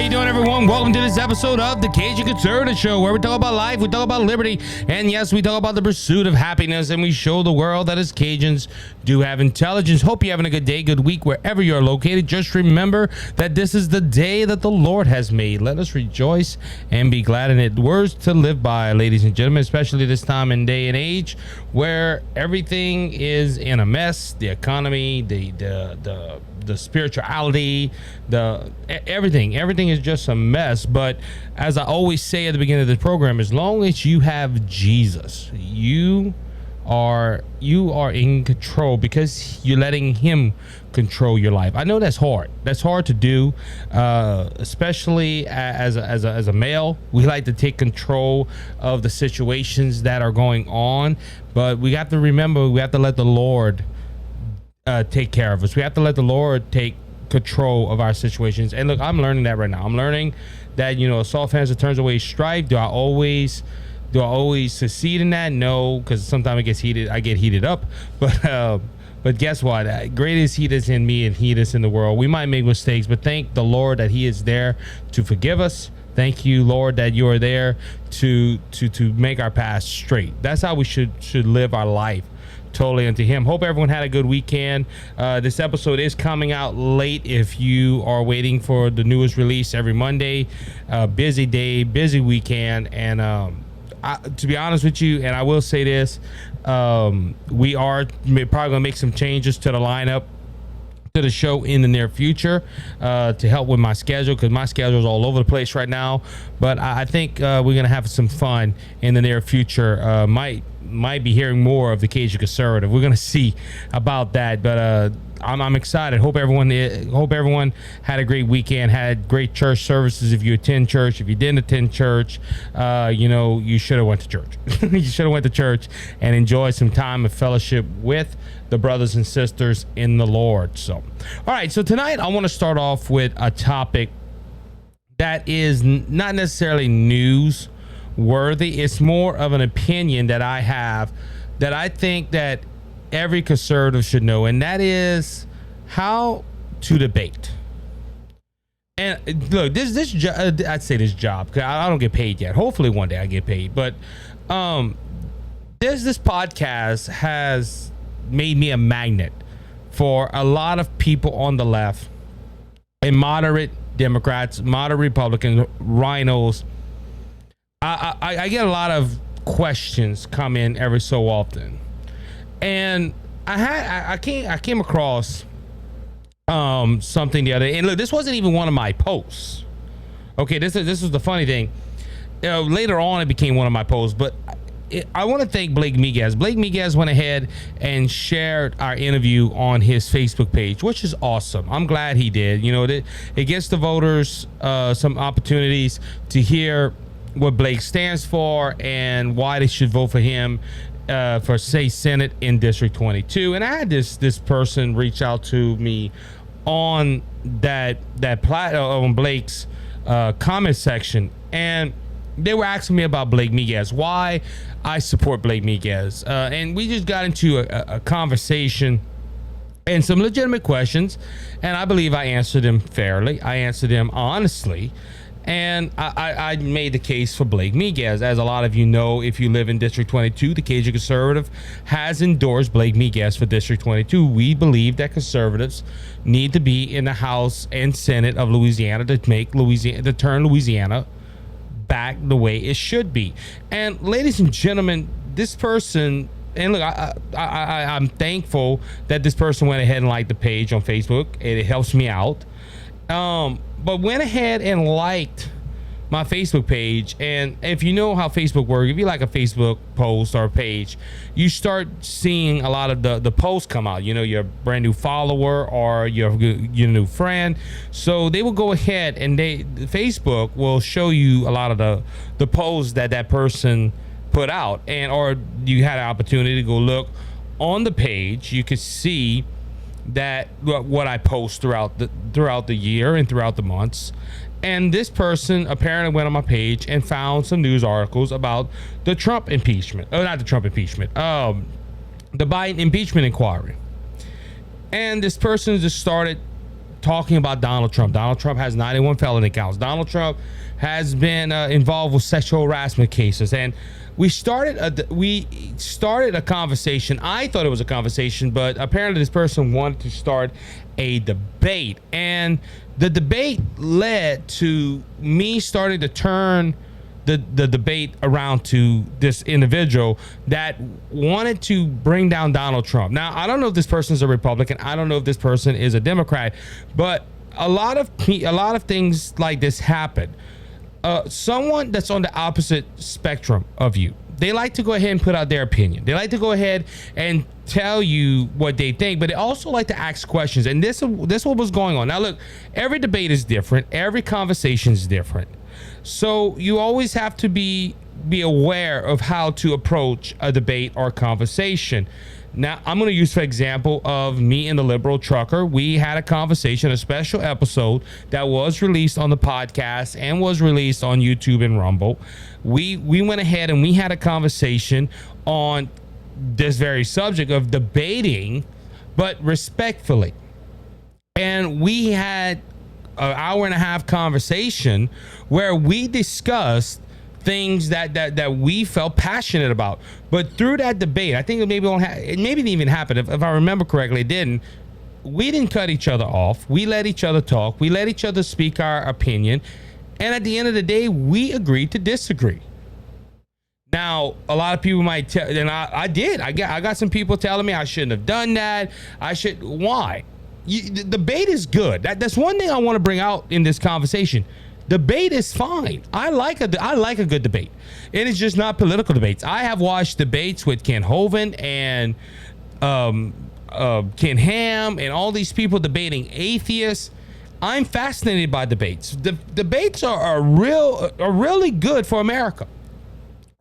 you doing, everyone? Welcome to this episode of the Cajun Conservative Show, where we talk about life, we talk about liberty, and yes, we talk about the pursuit of happiness, and we show the world that as Cajuns do have intelligence. Hope you're having a good day, good week, wherever you're located. Just remember that this is the day that the Lord has made. Let us rejoice and be glad in it. Words to live by, ladies and gentlemen, especially this time and day and age where everything is in a mess. The economy, the spirituality, everything is just a mess. But as I always say at the beginning of the program, as long as you have Jesus, you are in control, because you're letting him control your life. I know that's hard to do, especially as a male. We like to take control of the situations that are going on, but we have to remember, we have to let the Lord take care of us. We have to let the Lord take control of our situations. And look, I'm learning that right now. I'm learning that, a soft answer turns away strife. Do I always succeed in that? No, because sometimes I get heated up. But guess what? Great is he that's in me and he that's in the world. We might make mistakes, but thank the Lord that he is there to forgive us. Thank you, Lord, that you are there to make our path straight. That's how we should live our life, totally unto him. Hope everyone had a good weekend. This episode is coming out late if you are waiting for the newest release every Monday. Busy day, busy weekend, and to be honest with you, and I will say this, we are probably gonna make some changes to the lineup to the show in the near future to help with my schedule, because my schedule is all over the place right now. But I think we're gonna have some fun in the near future. Might be hearing more of the Cajun Conservative. We're gonna see about that, but I'm excited. Hope everyone had a great weekend, had great church services. If you attend church, if you didn't attend church, you should have went to church. You should have went to church and enjoyed some time of fellowship with the brothers and sisters in the Lord. So, all right. So tonight I want to start off with a topic that is not necessarily news worthy. It's more of an opinion that I have, that I think that every conservative should know, and that is how to debate. And look, I'd say this job, because I don't get paid yet. Hopefully one day I get paid, but this podcast has made me a magnet for a lot of people on the left, and moderate Democrats, moderate Republicans, rhinos. I get a lot of questions come in every so often, and I came across something the other day, and look, this wasn't even one of my posts. Okay, this was the funny thing. Later on, it became one of my posts, but I want to thank Blake Miguez. Blake Miguez went ahead and shared our interview on his Facebook page, which is awesome. I'm glad he did. It gets the voters some opportunities to hear what Blake stands for and why they should vote for him for, say, Senate in District 22. And I had this person reach out to me on that on Blake's comment section, and they were asking me about Blake Miguez, why I support Blake Miguez, and we just got into a conversation and some legitimate questions, and I believe I answered them fairly. I answered them honestly. And I made the case for Blake Miguez. As a lot of you know, if you live in District 22, the Cajun Conservative has endorsed Blake Miguez for District 22. We believe that conservatives need to be in the House and Senate of Louisiana to turn Louisiana back the way it should be. And ladies and gentlemen, this person, and look, I'm thankful that this person went ahead and liked the page on Facebook. It helps me out. But went ahead and liked my Facebook page. And if you know how Facebook works, if you like a Facebook post or a page, you start seeing a lot of the posts come out, your brand new follower or your new friend. So they will go ahead and Facebook will show you a lot of the posts that person put out, or you had an opportunity to go look on the page. You could see that what I post throughout the year and throughout the months. And this person apparently went on my page and found some news articles about the Trump impeachment. Oh, not the Trump impeachment. The Biden impeachment inquiry. And this person just started talking about Donald Trump. Donald Trump has 91 felony counts. Donald Trump has been involved with sexual harassment cases, and we started a conversation. I thought it was a conversation, but apparently this person wanted to start a debate, and the debate led to me starting to turn the debate around to this individual that wanted to bring down Donald Trump. Now, I don't know if this person is a Republican. I don't know if this person is a Democrat, but a lot of things like this happen. Someone that's on the opposite spectrum of you, they like to go ahead and put out their opinion. They like to go ahead and tell you what they think, but they also like to ask questions. And this what was going on. Now, look, every debate is different. Every conversation is different. So you always have to be aware of how to approach a debate or conversation. Now, I'm going to use, for example, of me and the liberal trucker. We had a conversation, a special episode that was released on the podcast and was released on YouTube and Rumble. We went ahead and we had a conversation on this very subject of debating, but respectfully. And we had an hour and a half conversation where we discussed things that we felt passionate about. But through that debate, I think it maybe didn't even happen. If I remember correctly, it didn't. We didn't cut each other off. We let each other talk. We let each other speak our opinion. And at the end of the day, we agreed to disagree. Now, a lot of people might tell, and I did. I got some people telling me I shouldn't have done that. Why? The debate is good. That's one thing I want to bring out in this conversation. Debate is fine. I like a good debate. It is just not political debates. I have watched debates with Ken Hovind and Ken Ham and all these people debating atheists. I'm fascinated by debates. Debates are really good for America.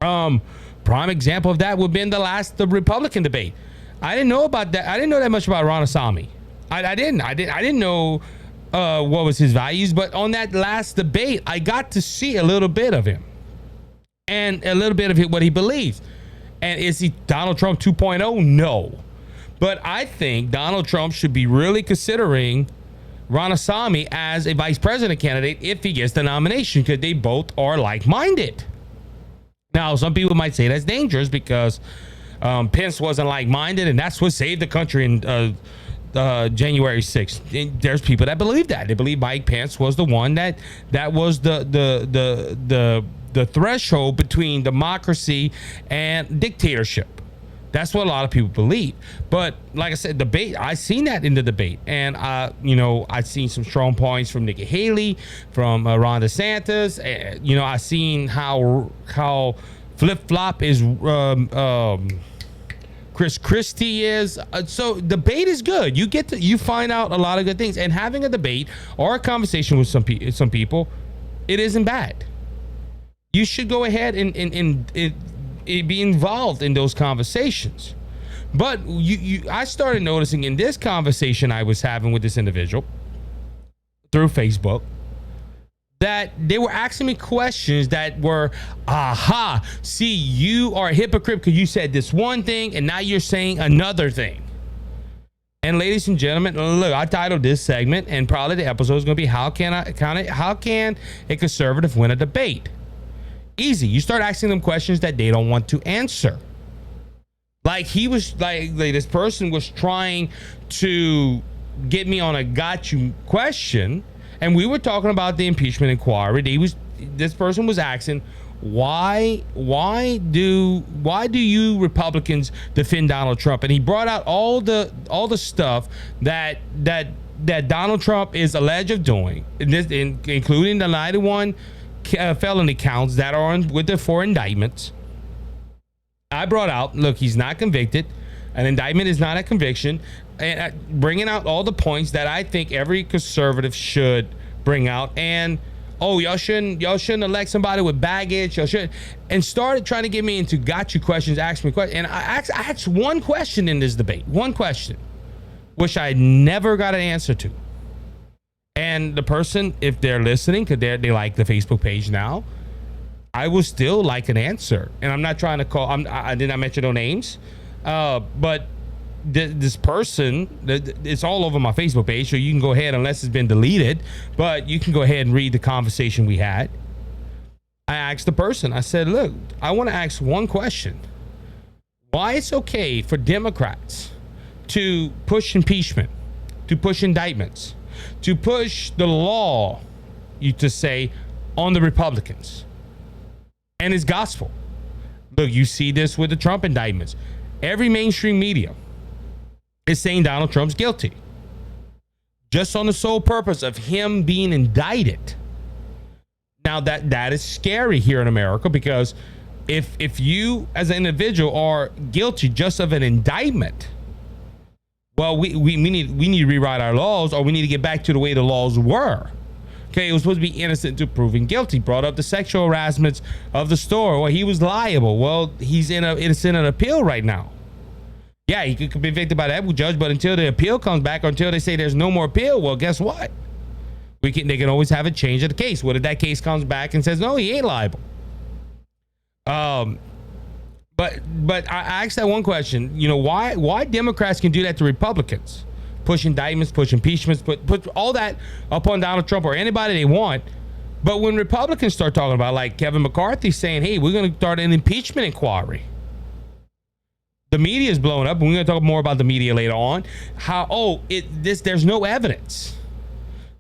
Prime example of that would have been the Republican debate. I didn't know about that. I didn't know that much about Ramaswamy. I didn't know what was his values, but on that last debate, I got to see a little bit of him and a little bit of what he believes. And is he Donald Trump 2.0? No. But I think Donald Trump should be really considering Ramaswamy as a vice president candidate if he gets the nomination, because they both are like-minded. Now, some people might say that's dangerous because Pence wasn't like-minded, and that's what saved the country in January 6th. And there's people that believe that. They believe Mike Pence was the one that was the threshold between democracy and dictatorship. That's what a lot of people believe. But like I said, debate, I seen that in the debate. And I've seen some strong points from Nikki Haley, from Ron DeSantis. I seen how flip-flop is Chris Christie is. So debate is good. You find out a lot of good things, and having a debate or a conversation with some people, it isn't bad. You should go ahead and be involved in those conversations. But I started noticing in this conversation I was having with this individual through Facebook that they were asking me questions that were, see, you are a hypocrite because you said this one thing and now you're saying another thing. And ladies and gentlemen, look, I titled this segment, and probably the episode is going to be how can a conservative win a debate? Easy. You start asking them questions that they don't want to answer. Like this person was trying to get me on a got you question, and we were talking about the impeachment inquiry. This person was asking, why do you Republicans defend Donald Trump? And he brought out all the stuff that Donald Trump is alleged of doing, including the 91 felony counts that are on with the 4 indictments. I brought out, look, he's not convicted. An indictment is not a conviction. And bringing out all the points that I think every conservative should bring out. And y'all shouldn't elect somebody with baggage. Y'all should, and started trying to get me into got you questions, ask me questions. And I asked one question in this debate, one question, which I never got an answer to. And the person, if they're listening, because they like the Facebook page now, I will still like an answer. And I'm not trying to call, I did not mention no names, but this person, it's all over my Facebook page, so you can go ahead, unless it's been deleted, but you can go ahead and read the conversation we had. I asked the person, I said, look, I want to ask one question. Why it's okay for Democrats to push impeachment, to push indictments, to push the law, to say, on the Republicans? And it's gospel. Look, you see this with the Trump indictments. Every mainstream media is saying Donald Trump's guilty, just on the sole purpose of him being indicted. Now that is scary here in America, because if you as an individual are guilty just of an indictment, well, we need to rewrite our laws, or we need to get back to the way the laws were. Okay, it was supposed to be innocent until proven guilty. Brought up the sexual harassments of the store. Well, he was liable. Well, it's in an appeal right now. Yeah, he could be convicted by the judge, but until the appeal comes back, or until they say there's no more appeal, well, guess what? They can always have a change of the case. What if that case comes back and says, no, he ain't liable? But I asked that one question. You know, why Democrats can do that to Republicans? Push indictments, push impeachments, put all that upon Donald Trump or anybody they want. But when Republicans start talking about, like Kevin McCarthy saying, hey, we're going to start an impeachment inquiry, the media is blowing up, and we're going to talk more about the media later on. There's no evidence.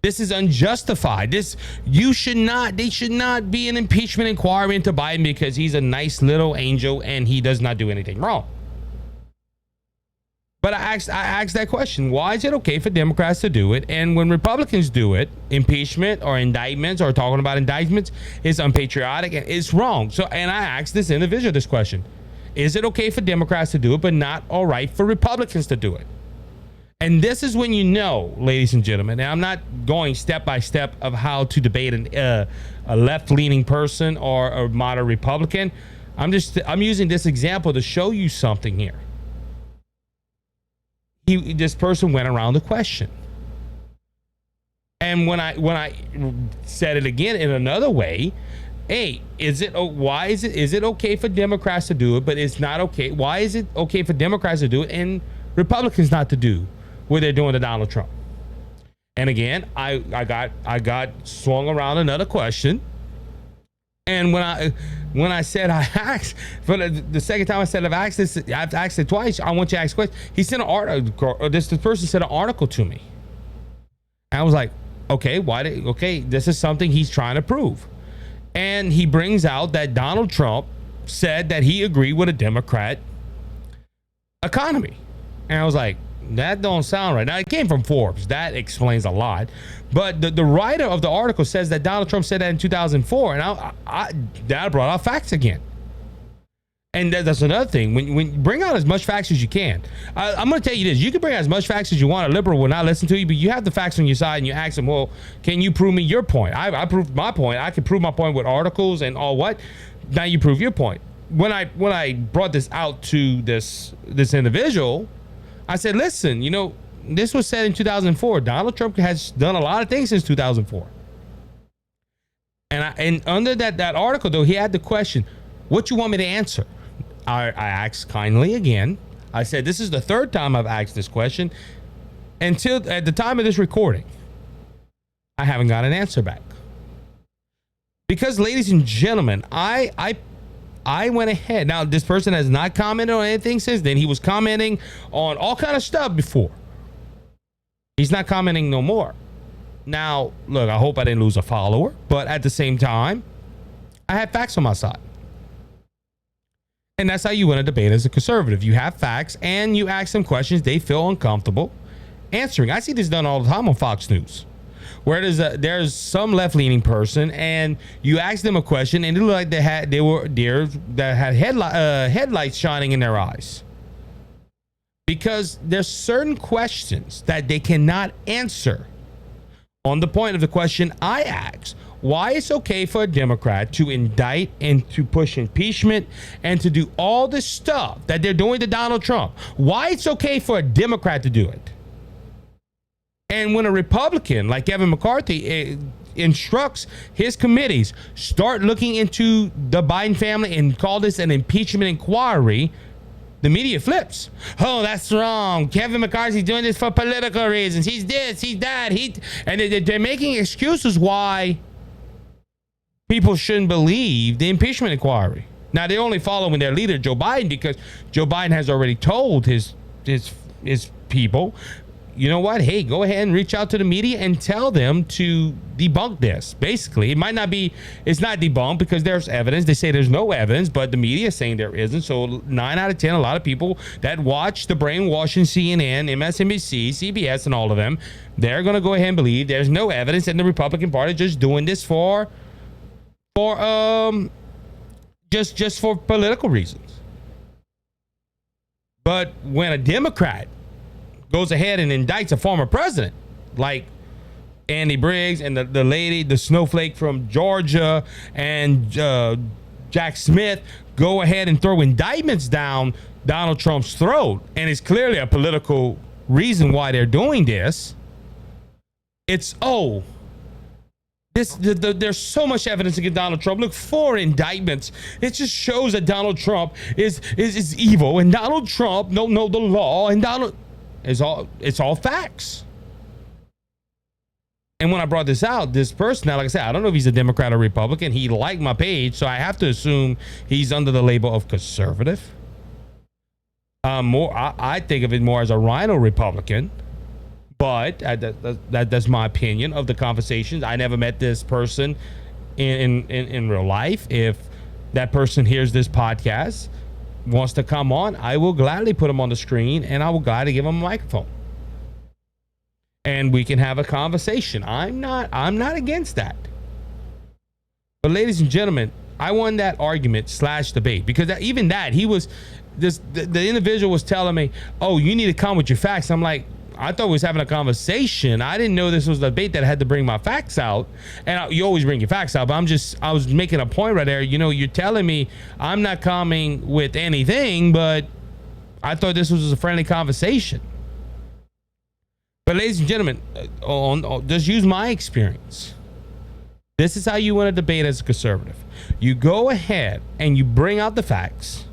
This is unjustified. They should not be an impeachment inquiry into Biden because he's a nice little angel and he does not do anything wrong. But I asked that question. Why is it okay for Democrats to do it? And when Republicans do it, impeachment or indictments, or talking about indictments, is unpatriotic and it's wrong. So, and I asked this individual this question. Is it okay for Democrats to do it, but not all right for Republicans to do it? And this is when you know, ladies and gentlemen, and I'm not going step by step of how to debate a left-leaning person or a moderate Republican. I'm using this example to show you something here. This person went around the question, and when I said it again in another way, hey, is it okay for Democrats to do it, but it's not okay? Why is it okay for Democrats to do it and Republicans not to do what they're doing to Donald Trump? And again, I got swung around another question. And when I said I asked for the second time, I said I've asked it twice. I want you to ask questions. He sent an article. This person sent an article to me. And I was like, okay, this is something he's trying to prove. And he brings out that Donald Trump said that he agreed with a Democrat economy. And I was like, that don't sound right. Now, it came from Forbes. That explains a lot. But the writer of the article says that Donald Trump said that in 2004. And I brought out facts again. And that's another thing. When you bring out as much facts as you can. I'm going to tell you this. You can bring out as much facts as you want. A liberal will not listen to you. But you have the facts on your side. And you ask them, well, can you prove me your point? I proved my point. I can prove my point with articles and all what. Now you prove your point. When I brought this out to this individual, I said, listen, this was said in 2004. Donald Trump has done a lot of things since 2004. And under that article, though, he had the question, what you want me to answer? I asked kindly again. I said, this is the third time I've asked this question. Until at the time of this recording, I haven't got an answer back. Because, ladies and gentlemen, I went ahead. Now, this person has not commented on anything since then. He was commenting on all kind of stuff before. He's not commenting no more. Now, look, I hope I didn't lose a follower, but at the same time, I had facts on my side. And that's how you win a debate as a conservative. You have facts and you ask them questions they feel uncomfortable answering. I see this done all the time on Fox News, where there's some left-leaning person and you ask them a question and it looked like they had headlights shining in their eyes, because there's certain questions that they cannot answer. On the point of the question I asked, why it's okay for a Democrat to indict and to push impeachment and to do all this stuff that they're doing to Donald Trump. Why it's okay for a Democrat to do it. And when a Republican like Kevin McCarthy instructs his committees, start looking into the Biden family and call this an impeachment inquiry, the media flips. Oh, that's wrong. Kevin McCarthy's doing this for political reasons. He's this, he's that. And they're making excuses why people shouldn't believe the impeachment inquiry. Now, they're only following their leader, Joe Biden, because Joe Biden has already told his people, you know what? Hey, go ahead and reach out to the media and tell them to debunk this. Basically, it's not debunked because there's evidence. They say there's no evidence, but the media is saying there isn't. So 9 out of 10, a lot of people that watch the brainwashing CNN, MSNBC, CBS, and all of them, they're going to go ahead and believe there's no evidence, and the Republican Party just doing this for just for political reasons. But when a Democrat goes ahead and indicts a former president like Andy Briggs and the snowflake from Georgia and Jack Smith go ahead and throw indictments down Donald Trump's throat, and it's clearly a political reason why they're doing this. There's so much evidence against Donald Trump. Look, 4 indictments. It just shows that Donald Trump is evil, and Donald Trump don't know the law, and it's all facts. And when I brought this out, this person, now, like I said, I don't know if he's a Democrat or Republican. He liked my page, so I have to assume he's under the label of conservative. I think of it more as a rhino Republican. But that's my opinion of the conversations. I never met this person in real life. If that person hears this podcast, wants to come on, I will gladly put him on the screen, and I will gladly give him a microphone, and we can have a conversation. I'm not against that. But ladies and gentlemen, I won that argument / debate because the individual was telling me, "Oh, you need to come with your facts." I'm like, I thought we was having a conversation. I didn't know this was a debate that I had to bring my facts out. And you always bring your facts out, but I was making a point right there. You know, you're telling me I'm not coming with anything, but I thought this was a friendly conversation. But ladies and gentlemen, just use my experience. This is how you want to debate as a conservative. You go ahead and you bring out the facts,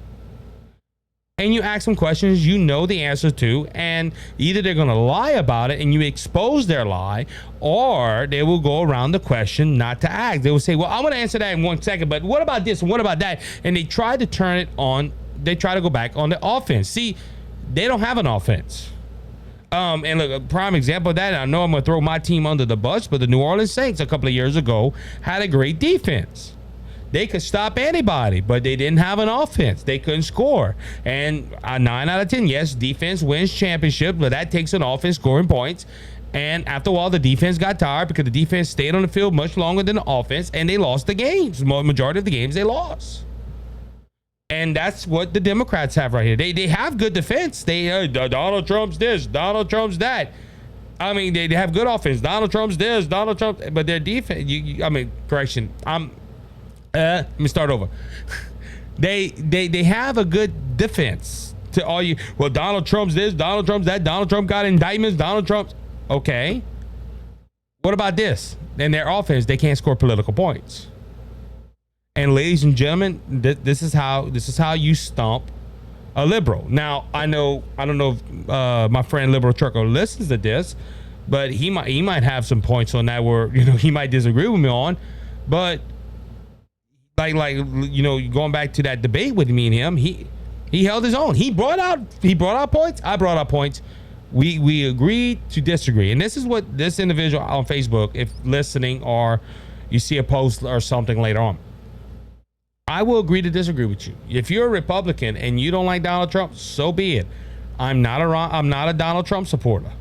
and you ask them questions you know the answer to, and either they're going to lie about it and you expose their lie, or they will go around the question not to ask. They will say, well, I'm going to answer that in 1 second, but what about this and what about that? And they try to turn it on. They try to go back on the offense. See, they don't have an offense. And look, a prime example of that, I know I'm going to throw my team under the bus, but the New Orleans Saints a couple of years ago had a great defense. They could stop anybody, but they didn't have an offense. They couldn't score. And 9 out of 10, yes, defense wins championship, but that takes an offense scoring points. And after a while, the defense got tired because the defense stayed on the field much longer than the offense, and they lost the games. Majority of the games they lost. And that's what the Democrats have right here. They have good defense. Donald Trump's this, Donald Trump's that. I mean, they have good offense. Donald Trump's this, Donald Trump, but their defense. Let me start over. They have a good defense to all you. Well, Donald Trump's this, Donald Trump's that, Donald Trump got indictments, Donald Trump's. Okay. What about this? In their offense, they can't score political points. And ladies and gentlemen, this is how you stomp a liberal. Now, I don't know if my friend Liberal Trucker listens to this, but he might have some points on that where he might disagree with me on, but. Like going back to that debate with me and him, he held his own. He brought out points. I brought out points. We agreed to disagree. And this is what this individual on Facebook, if listening or you see a post or something later on, I will agree to disagree with you. If you're a Republican and you don't like Donald Trump, so be it. I'm not a Donald Trump supporter.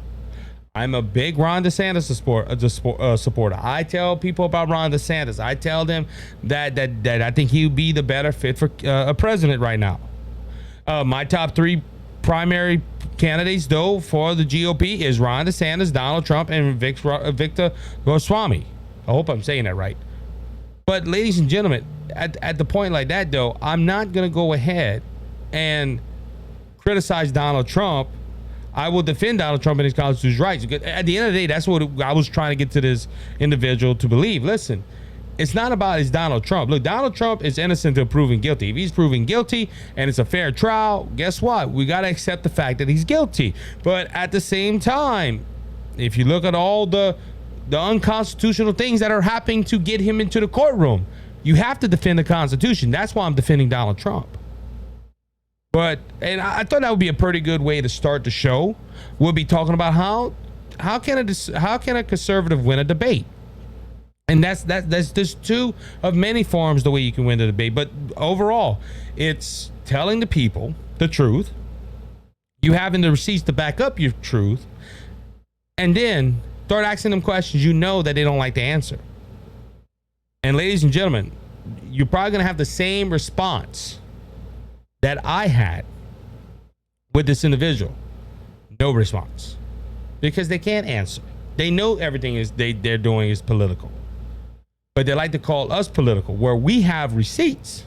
I'm a big Ron DeSantis supporter. I tell people about Ron DeSantis. I tell them that I think he would be the better fit for a president right now. My top 3 primary candidates, though, for the GOP is Ron DeSantis, Donald Trump, and Victor Goswami. I hope I'm saying that right. But ladies and gentlemen, at the point like that, though, I'm not going to go ahead and criticize Donald Trump. I will defend Donald Trump and his constitutional rights. At the end of the day, that's what I was trying to get to this individual to believe. Listen, it's not about is Donald Trump. Look, Donald Trump is innocent until proven guilty. If he's proven guilty and it's a fair trial, guess what? We got to accept the fact that he's guilty. But at the same time, if you look at all the unconstitutional things that are happening to get him into the courtroom, you have to defend the Constitution. That's why I'm defending Donald Trump. And I thought that would be a pretty good way to start the show. We'll be talking about how can a conservative win a debate, and that's just two of many forms the way you can win the debate. But overall, it's telling the people the truth, you having the receipts to back up your truth, and then start asking them questions you know that they don't like to answer. And ladies and gentlemen, you're probably gonna have the same response that I had with this individual. No response. Because they can't answer. They know everything they're doing is political. But they like to call us political, where we have receipts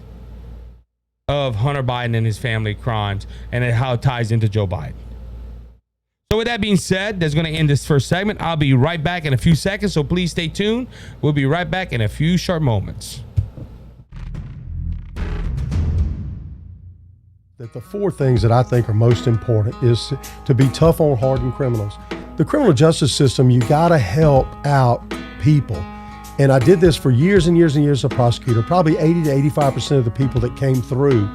of Hunter Biden and his family crimes and how it ties into Joe Biden. So with that being said, that's going to end this first segment. I'll be right back in a few seconds, so please stay tuned. We'll be right back in a few short moments. That the four things that I think are most important is to be tough on hardened criminals. The criminal justice system, you got to help out people. And I did this for years and years and years as a prosecutor. Probably 80 to 85% of the people that came through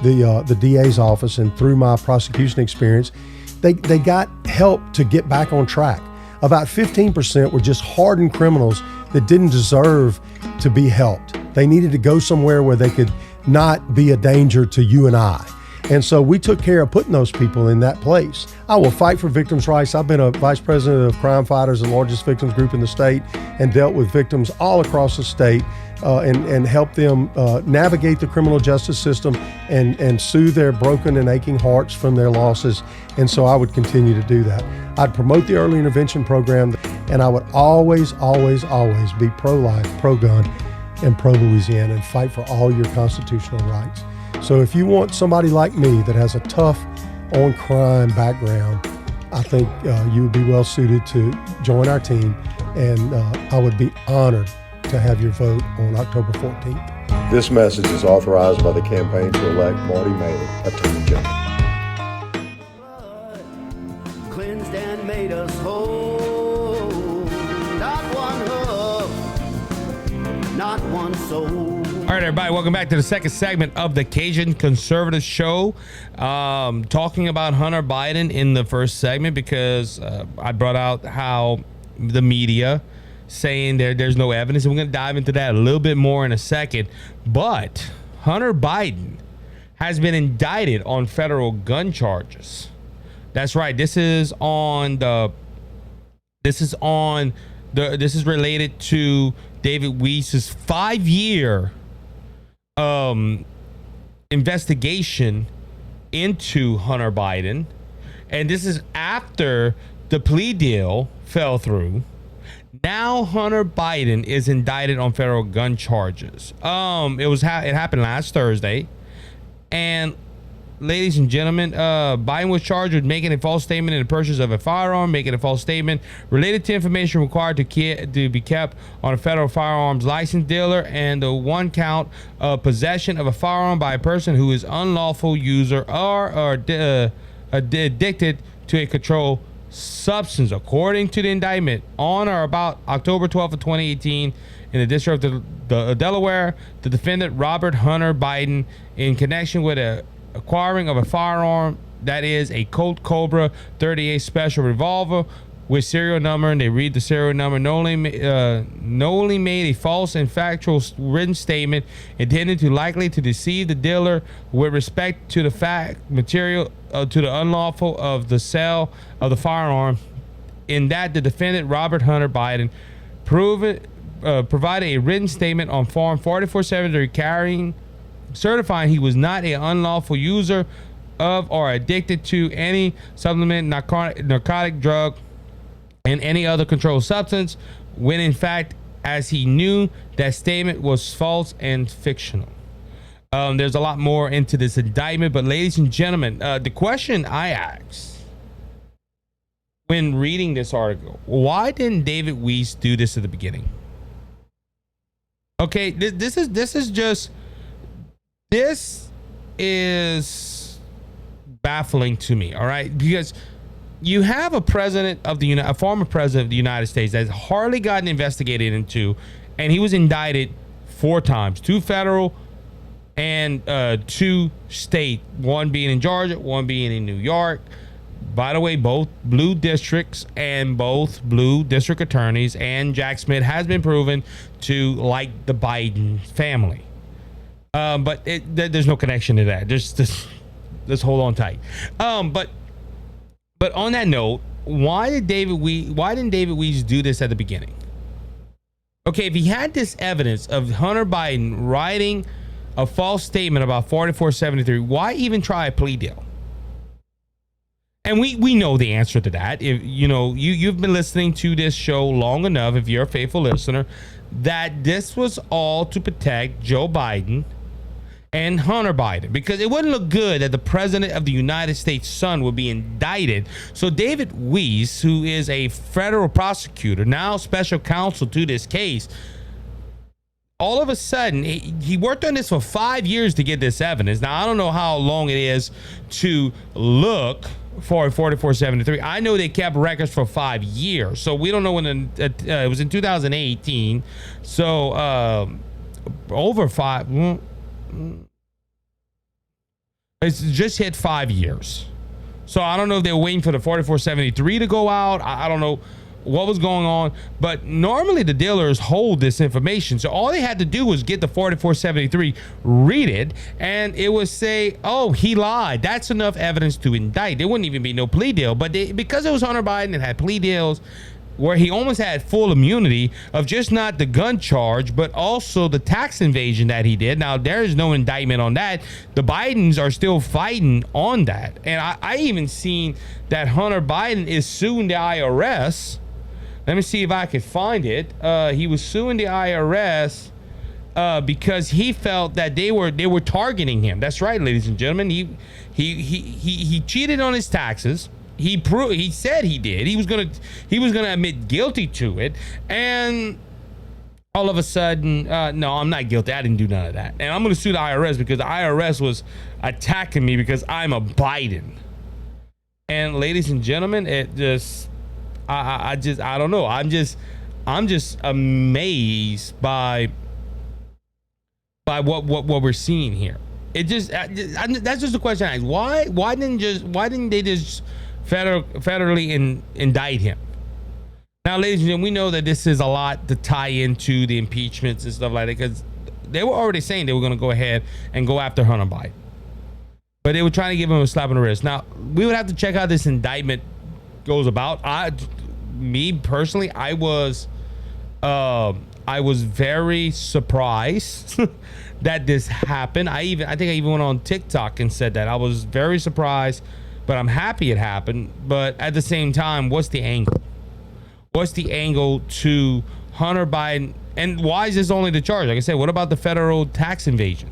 the DA's office and through my prosecution experience, they got help to get back on track. About 15% were just hardened criminals that didn't deserve to be helped. They needed to go somewhere where they could not be a danger to you and I. And so we took care of putting those people in that place. I will fight for victims' rights. I've been a vice president of Crime Fighters, the largest victims group in the state, and dealt with victims all across the state and helped them navigate the criminal justice system and soothe their broken and aching hearts from their losses. And so I would continue to do that. I'd promote the early intervention program, and I would always, always, always be pro-life, pro-gun, and pro-Louisiana and fight for all your constitutional rights. So if you want somebody like me that has a tough on crime background, I think you would be well suited to join our team, and I would be honored to have your vote on October 14th. This message is authorized by the campaign to elect Marty Maley Attorney General. Cleansed and made us whole. Not one hoof, not one soul. All right, everybody, welcome back to the second segment of the Cajun Conservative Show. Talking about Hunter Biden in the first segment because I brought out how the media saying there's no evidence, and we're going to dive into that a little bit more in a second. But Hunter Biden has been indicted on federal gun charges. That's right. This is related to David Weiss's 5-year investigation into Hunter Biden, and this is after the plea deal fell through. Now Hunter Biden is indicted on federal gun charges. It happened last Thursday, and ladies and gentlemen, Biden was charged with making a false statement in the purchase of a firearm, making a false statement related to information required to be kept on a federal firearms license dealer, and the one count of possession of a firearm by a person who is unlawful user or addicted to a controlled substance. According to the indictment, on or about October 12th of 2018, in the District of Delaware, the defendant Robert Hunter Biden, in connection with acquiring of a firearm that is a Colt Cobra 38 special revolver with serial number, and they read the serial number, knowingly made a false and factual written statement intended to likely to deceive the dealer with respect to the fact material to the unlawful of the sale of the firearm. In that, the defendant Robert Hunter Biden provided a written statement on Form 4470 certifying he was not an unlawful user of or addicted to any supplement, narcotic drug, and any other controlled substance, when in fact, as he knew, that statement was false and fictional. There's a lot more into this indictment, but ladies and gentlemen, the question I asked when reading this article, why didn't David Weiss do this at the beginning? Okay, this is baffling to me. All right, because you have a former president of the United States that's hardly gotten investigated into, and he was indicted 4 times, 2 federal and 2 state, one being in Georgia, one being in New York. By the way, both blue districts and both blue district attorneys, and Jack Smith has been proven to like the Biden family. But there's no connection to that. Just hold on tight. But on that note, why didn't David Weiss do this at the beginning? Okay, if he had this evidence of Hunter Biden writing a false statement about 4473, why even try a plea deal? And we know the answer to that. If you've been listening to this show long enough, if you're a faithful listener, that this was all to protect Joe Biden and Hunter Biden, because it wouldn't look good that the president of the United States' son would be indicted. So David Weiss, who is a federal prosecutor, now special counsel to this case, all of a sudden, he worked on this for 5 years to get this evidence. Now, I don't know how long it is to look for 4473. I know they kept records for 5 years, so we don't know when it was in 2018. So over 5. It's just hit 5 years. So I don't know if they were waiting for the 4473 to go out. I don't know what was going on, but normally the dealers hold this information. So all they had to do was get the 4473, read it, and it would say, oh, he lied. That's enough evidence to indict. There wouldn't even be no plea deal. But because it was Hunter Biden, it had plea deals where he almost had full immunity of just not the gun charge, but also the tax invasion that he did. Now, there is no indictment on that. The Bidens are still fighting on that. And I even seen that Hunter Biden is suing the IRS. Let me see if I could find it. He was suing the IRS because he felt that they were targeting him. That's right, ladies and gentlemen. He cheated on his taxes. He said he did. He was gonna admit guilty to it, and all of a sudden, no, I'm not guilty. I didn't do none of that, and I'm gonna sue the IRS because the IRS was attacking me because I'm a Biden. And ladies and gentlemen, it just. I don't know. I'm just amazed by what we're seeing here. It just that's just the question I ask. Why didn't they just federally indict him? Now, ladies and gentlemen, we know that this is a lot to tie into the impeachments and stuff like that, because they were already saying they were going to go ahead and go after Hunter Biden, but they were trying to give him a slap on the wrist. Now, we would have to check how this indictment goes about. Me personally, I was very surprised that this happened. I think I even went on TikTok and said that I was very surprised, but I'm happy it happened. But at the same time, what's the angle? What's the angle to Hunter Biden? And why is this only the charge? Like I said, what about the federal tax invasion?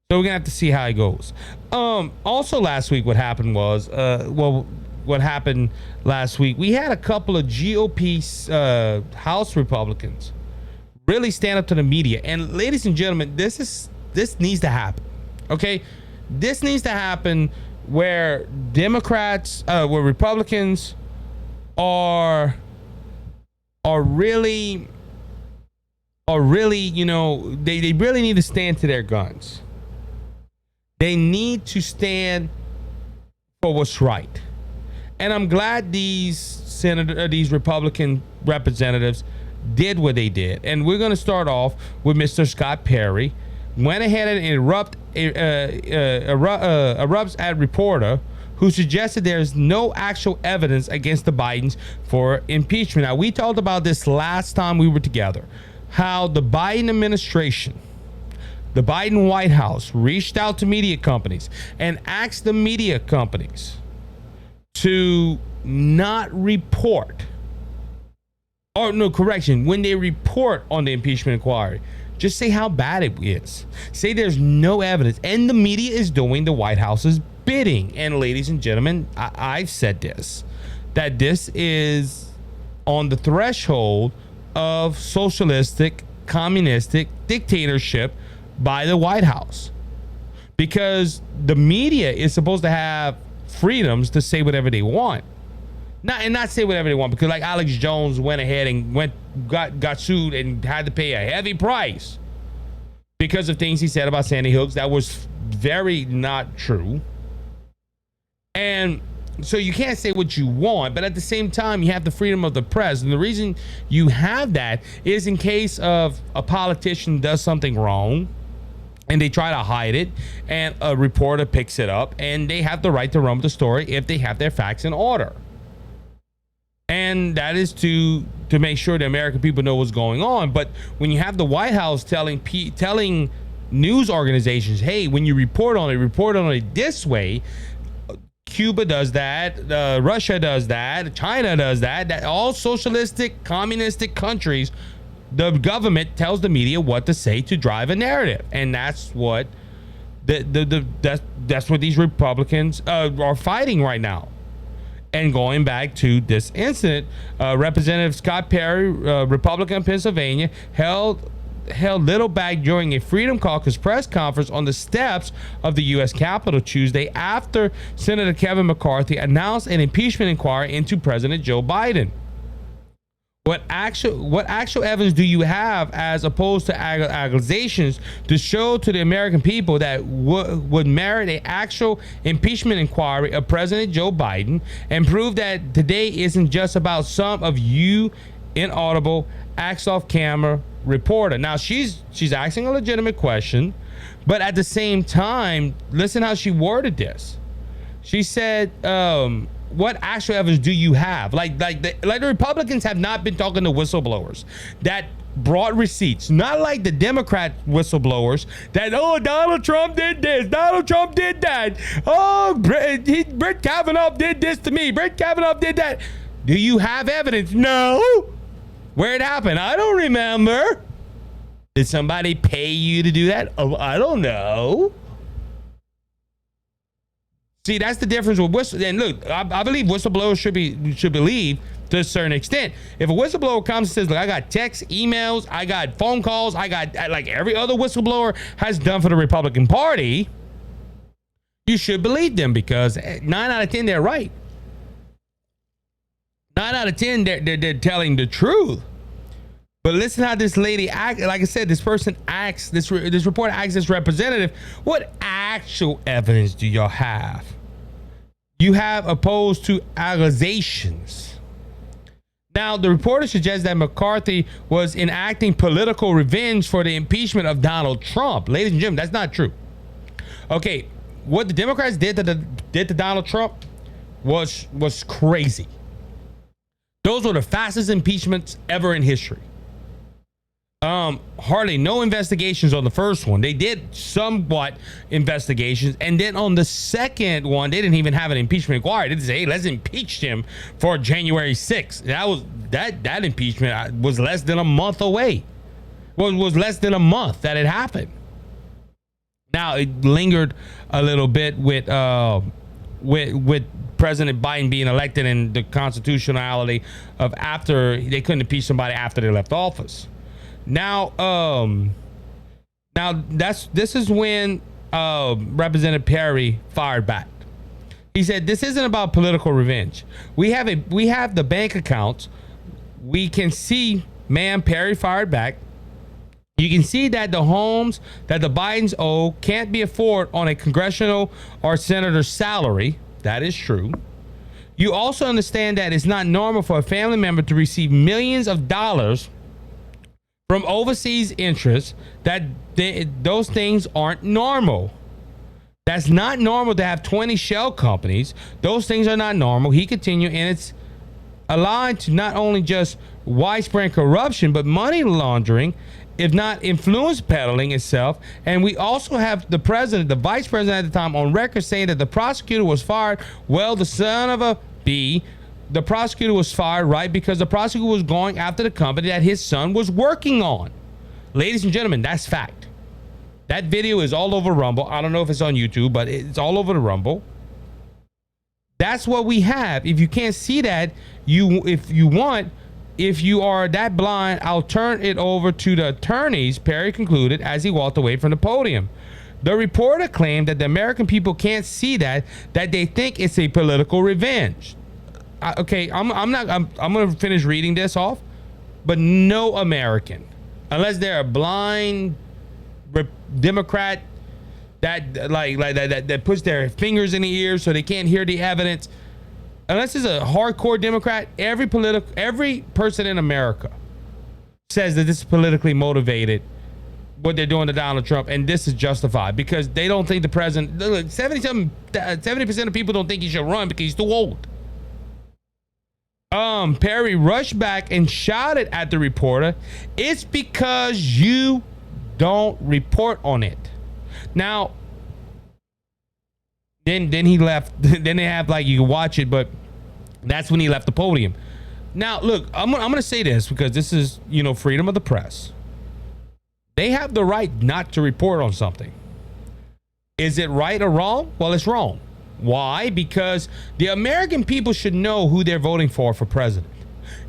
So we're gonna have to see how it goes. Also last week, what happened was, what happened last week, we had a couple of GOP House Republicans really stand up to the media. And ladies and gentlemen, this needs to happen. Okay, this needs to happen where Democrats, where Republicans are really, you know, they really need to stand to their guns. They need to stand for what's right. And I'm glad these Republican representatives did what they did. And we're going to start off with Mr. Scott Perry. Went ahead and erupts at reporter who suggested there's no actual evidence against the Bidens for impeachment. Now, we talked about this last time we were together, how the Biden administration, the Biden White House, reached out to media companies and asked the media companies to not report, or no, correction, when they report on the impeachment inquiry, just say how bad it is. Say there's no evidence, and the media is doing the White House's bidding. And ladies and gentlemen, I've said this, that this is on the threshold of socialistic communistic dictatorship by the White House. Because the media is supposed to have freedoms to say whatever they want. Not say whatever they want, because like Alex Jones went ahead and got sued and had to pay a heavy price because of things he said about Sandy Hooks that was very not true. And so you can't say what you want, but at the same time, you have the freedom of the press. And the reason you have that is in case of a politician does something wrong and they try to hide it and a reporter picks it up, and they have the right to run with the story if they have their facts in order. And that is to make sure the American people know what's going on. But when you have the White House telling news organizations, hey, when you report on it this way, Cuba does that, Russia does that, China does that all socialistic, communistic countries, the government tells the media what to say to drive a narrative. And that's what that's what these Republicans are fighting right now. And going back to this incident, Representative Scott Perry, Republican of Pennsylvania, held little back during a Freedom Caucus press conference on the steps of the U.S. Capitol Tuesday after Senator Kevin McCarthy announced an impeachment inquiry into President Joe Biden. What actual evidence do you have, as opposed to accusations, to show to the American people that would merit an actual impeachment inquiry of President Joe Biden, and prove that today isn't just about some of you inaudible, acts off camera reporter? Now she's asking a legitimate question, but at the same time, listen how she worded this. She said, what actual evidence do you have? Like the Republicans have not been talking to whistleblowers that brought receipts, not like the Democrat whistleblowers that, oh, Donald Trump did this, Donald Trump did that, oh, Brett Kavanaugh did this to me, Brett Kavanaugh did that. Do you have evidence? No. Where it happened? I don't remember. Did somebody pay you to do that? Oh, I don't know. See, that's the difference with whistle. And look, I believe whistleblowers should believe to a certain extent. If a whistleblower comes and says, look, I got texts, emails, I got phone calls, I got, like every other whistleblower has done for the Republican Party, you should believe them, because 9 out of 10 they're right. 9 out of 10 they're telling the truth. But listen how this lady act. Like I said, this person acts. This reporter acts as representative. What actual evidence do y'all have? You have opposed to accusations. Now, the reporter suggests that McCarthy was enacting political revenge for the impeachment of Donald Trump. Ladies and gentlemen, that's not true. Okay, what the Democrats did to Donald Trump was crazy. Those were the fastest impeachments ever in history. Hardly no investigations on the first one. They did somewhat investigations, and then on the second one, they didn't even have an impeachment inquiry. They just say, hey, let's impeach him for January 6th. That impeachment was less than a month away. Well, it was less than a month that it happened. Now it lingered a little bit with President Biden being elected, and the constitutionality of after they couldn't impeach somebody after they left office. Now this is when Representative Perry fired back. He said, this isn't about political revenge. We have the bank accounts. We can see, ma'am, Perry fired back. You can see that the homes that the Bidens owe can't be afforded on a congressional or senator's salary. That is true. You also understand that it's not normal for a family member to receive millions of dollars from overseas interests. That those things aren't normal. That's not normal to have 20 shell companies. Those things are not normal. He continued, and it's aligned to not only just widespread corruption, but money laundering, if not influence peddling itself. And we also have the president, the vice president at the time, on record saying that the prosecutor was fired. Well, the son of a B, the prosecutor was fired, right? Because the prosecutor was going after the company that his son was working on. Ladies and gentlemen, that's fact. That video is all over Rumble. I don't know if it's on YouTube, but it's all over the Rumble. That's what we have. If you can't see that, if you want, if you are that blind, I'll turn it over to the attorneys, Perry concluded as he walked away from the podium. The reporter claimed that the American people can't see that they think it's a political revenge. I'm going to finish reading this off, but no American, unless they're a blind Democrat that that puts their fingers in the ears so they can't hear the evidence. Unless it's a hardcore Democrat, every person in America says that this is politically motivated, what they're doing to Donald Trump, and this is justified because they don't think the president. 70% of people don't think he should run because he's too old. Perry rushed back and shouted at the reporter, "It's because you don't report on it." Now, then he left. Then they have like you can watch it, but that's when he left the podium. Now, look, I'm gonna say this because this is freedom of the press. They have the right not to report on something. Is it right or wrong? Well, it's wrong. Why? Because the American people should know who they're voting for president.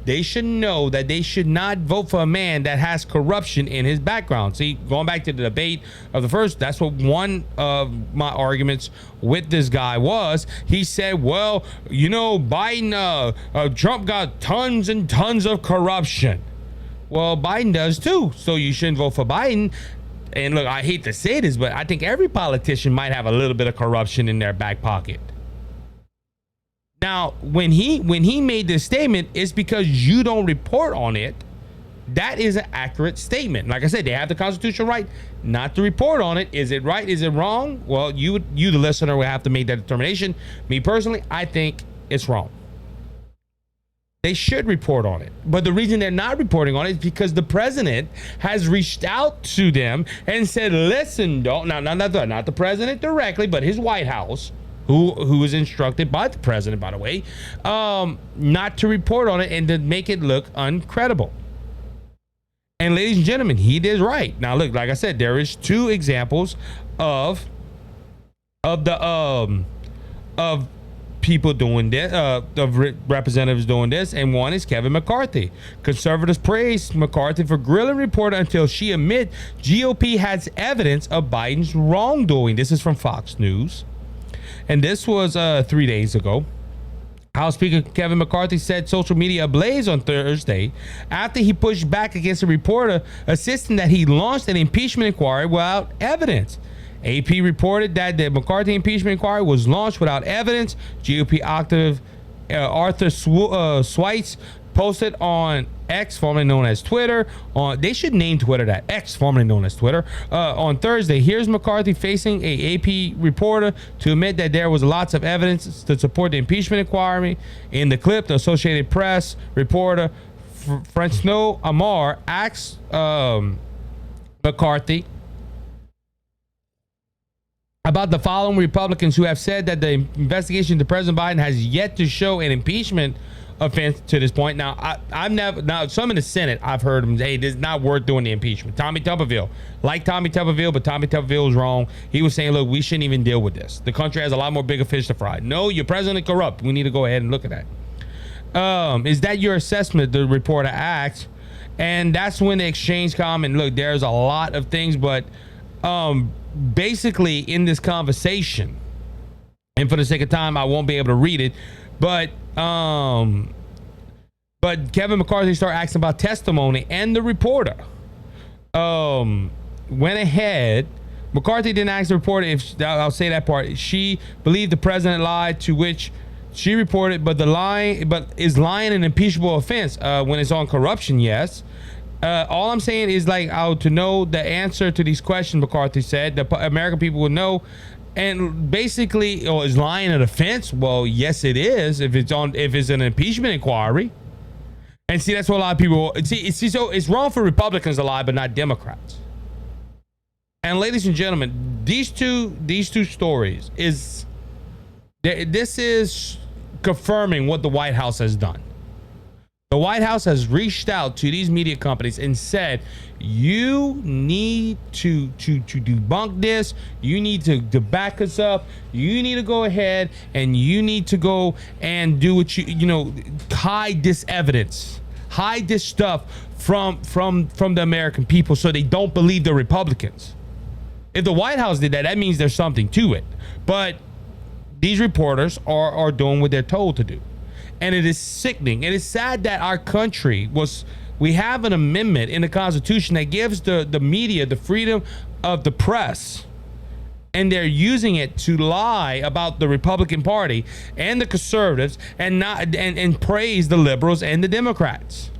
They should know that they should not vote for a man that has corruption in his background. See, going back to the debate of the first, that's what one of my arguments with this guy was. He said, well, Biden, Trump got tons and tons of corruption. Well, Biden does too, so you shouldn't vote for Biden. And look, I hate to say this, but I think every politician might have a little bit of corruption in their back pocket. Now, when he made this statement, it's because you don't report on it. That is an accurate statement. Like I said, they have the constitutional right not to report on it. Is it right? Is it wrong? Well, you the listener, will have to make that determination. Me personally, I think it's wrong. They should report on it. But the reason they're not reporting on it is because the president has reached out to them and said, listen, not the president directly, but his White House, who was instructed by the president, by the way, not to report on it and to make it look uncredible. And ladies and gentlemen, he did right. Now, look, like I said, there is two examples of people doing this, of representatives doing this, and one is Kevin McCarthy. Conservatives praised McCarthy for grilling reporter until she admit GOP has evidence of Biden's wrongdoing. This is from Fox News, and this was 3 days ago. House Speaker Kevin McCarthy said social media ablaze on Thursday after he pushed back against a reporter insisting that he launched an impeachment inquiry without evidence. AP reported that the McCarthy impeachment inquiry was launched without evidence. GOP active Arthur Schweitz posted on X, formerly known as Twitter. They should name Twitter that. X, formerly known as Twitter. On Thursday, here's McCarthy facing a AP reporter to admit that there was lots of evidence to support the impeachment inquiry. In the clip, the Associated Press reporter Francois Amar asked McCarthy about the following Republicans who have said that the investigation into President Biden has yet to show an impeachment offense to this point. Now, I've never, some in the Senate, I've heard them say, this is not worth doing the impeachment. Tommy Tuberville, but Tommy Tuberville was wrong. He was saying, look, we shouldn't even deal with this. The country has a lot more bigger fish to fry. No, your president corrupt. We need to go ahead and look at that. Is that your assessment? The reporter asked. And that's when the exchange come. And look, there's a lot of things, but basically in this conversation, and for the sake of time, I won't be able to read it, but Kevin McCarthy started asking about testimony, and the reporter went ahead. McCarthy didn't ask the reporter if, I'll say that part, she believed the president lied, to which she reported, but is lying an impeachable offense when it's on corruption? Yes. All I'm saying is, to know the answer to these questions, McCarthy said, the American people would know. And basically, is lying an offense? Well, yes, it is. If it's an impeachment inquiry. And see, that's what a lot of people see. So it's wrong for Republicans to lie, but not Democrats. And ladies and gentlemen, these two stories this is confirming what the White House has done. The White House has reached out to these media companies and said, you need to debunk this. You need to back us up. You need to go ahead and you need to go and do what hide this evidence. hide this stuff from the American people so they don't believe the Republicans. If the White House did that, that means there's something to it. But these reporters are doing what they're told to do. And it is sickening. It is sad that our country we have an amendment in the Constitution that gives the media the freedom of the press. And they're using it to lie about the Republican Party and the conservatives and praise the liberals and the Democrats.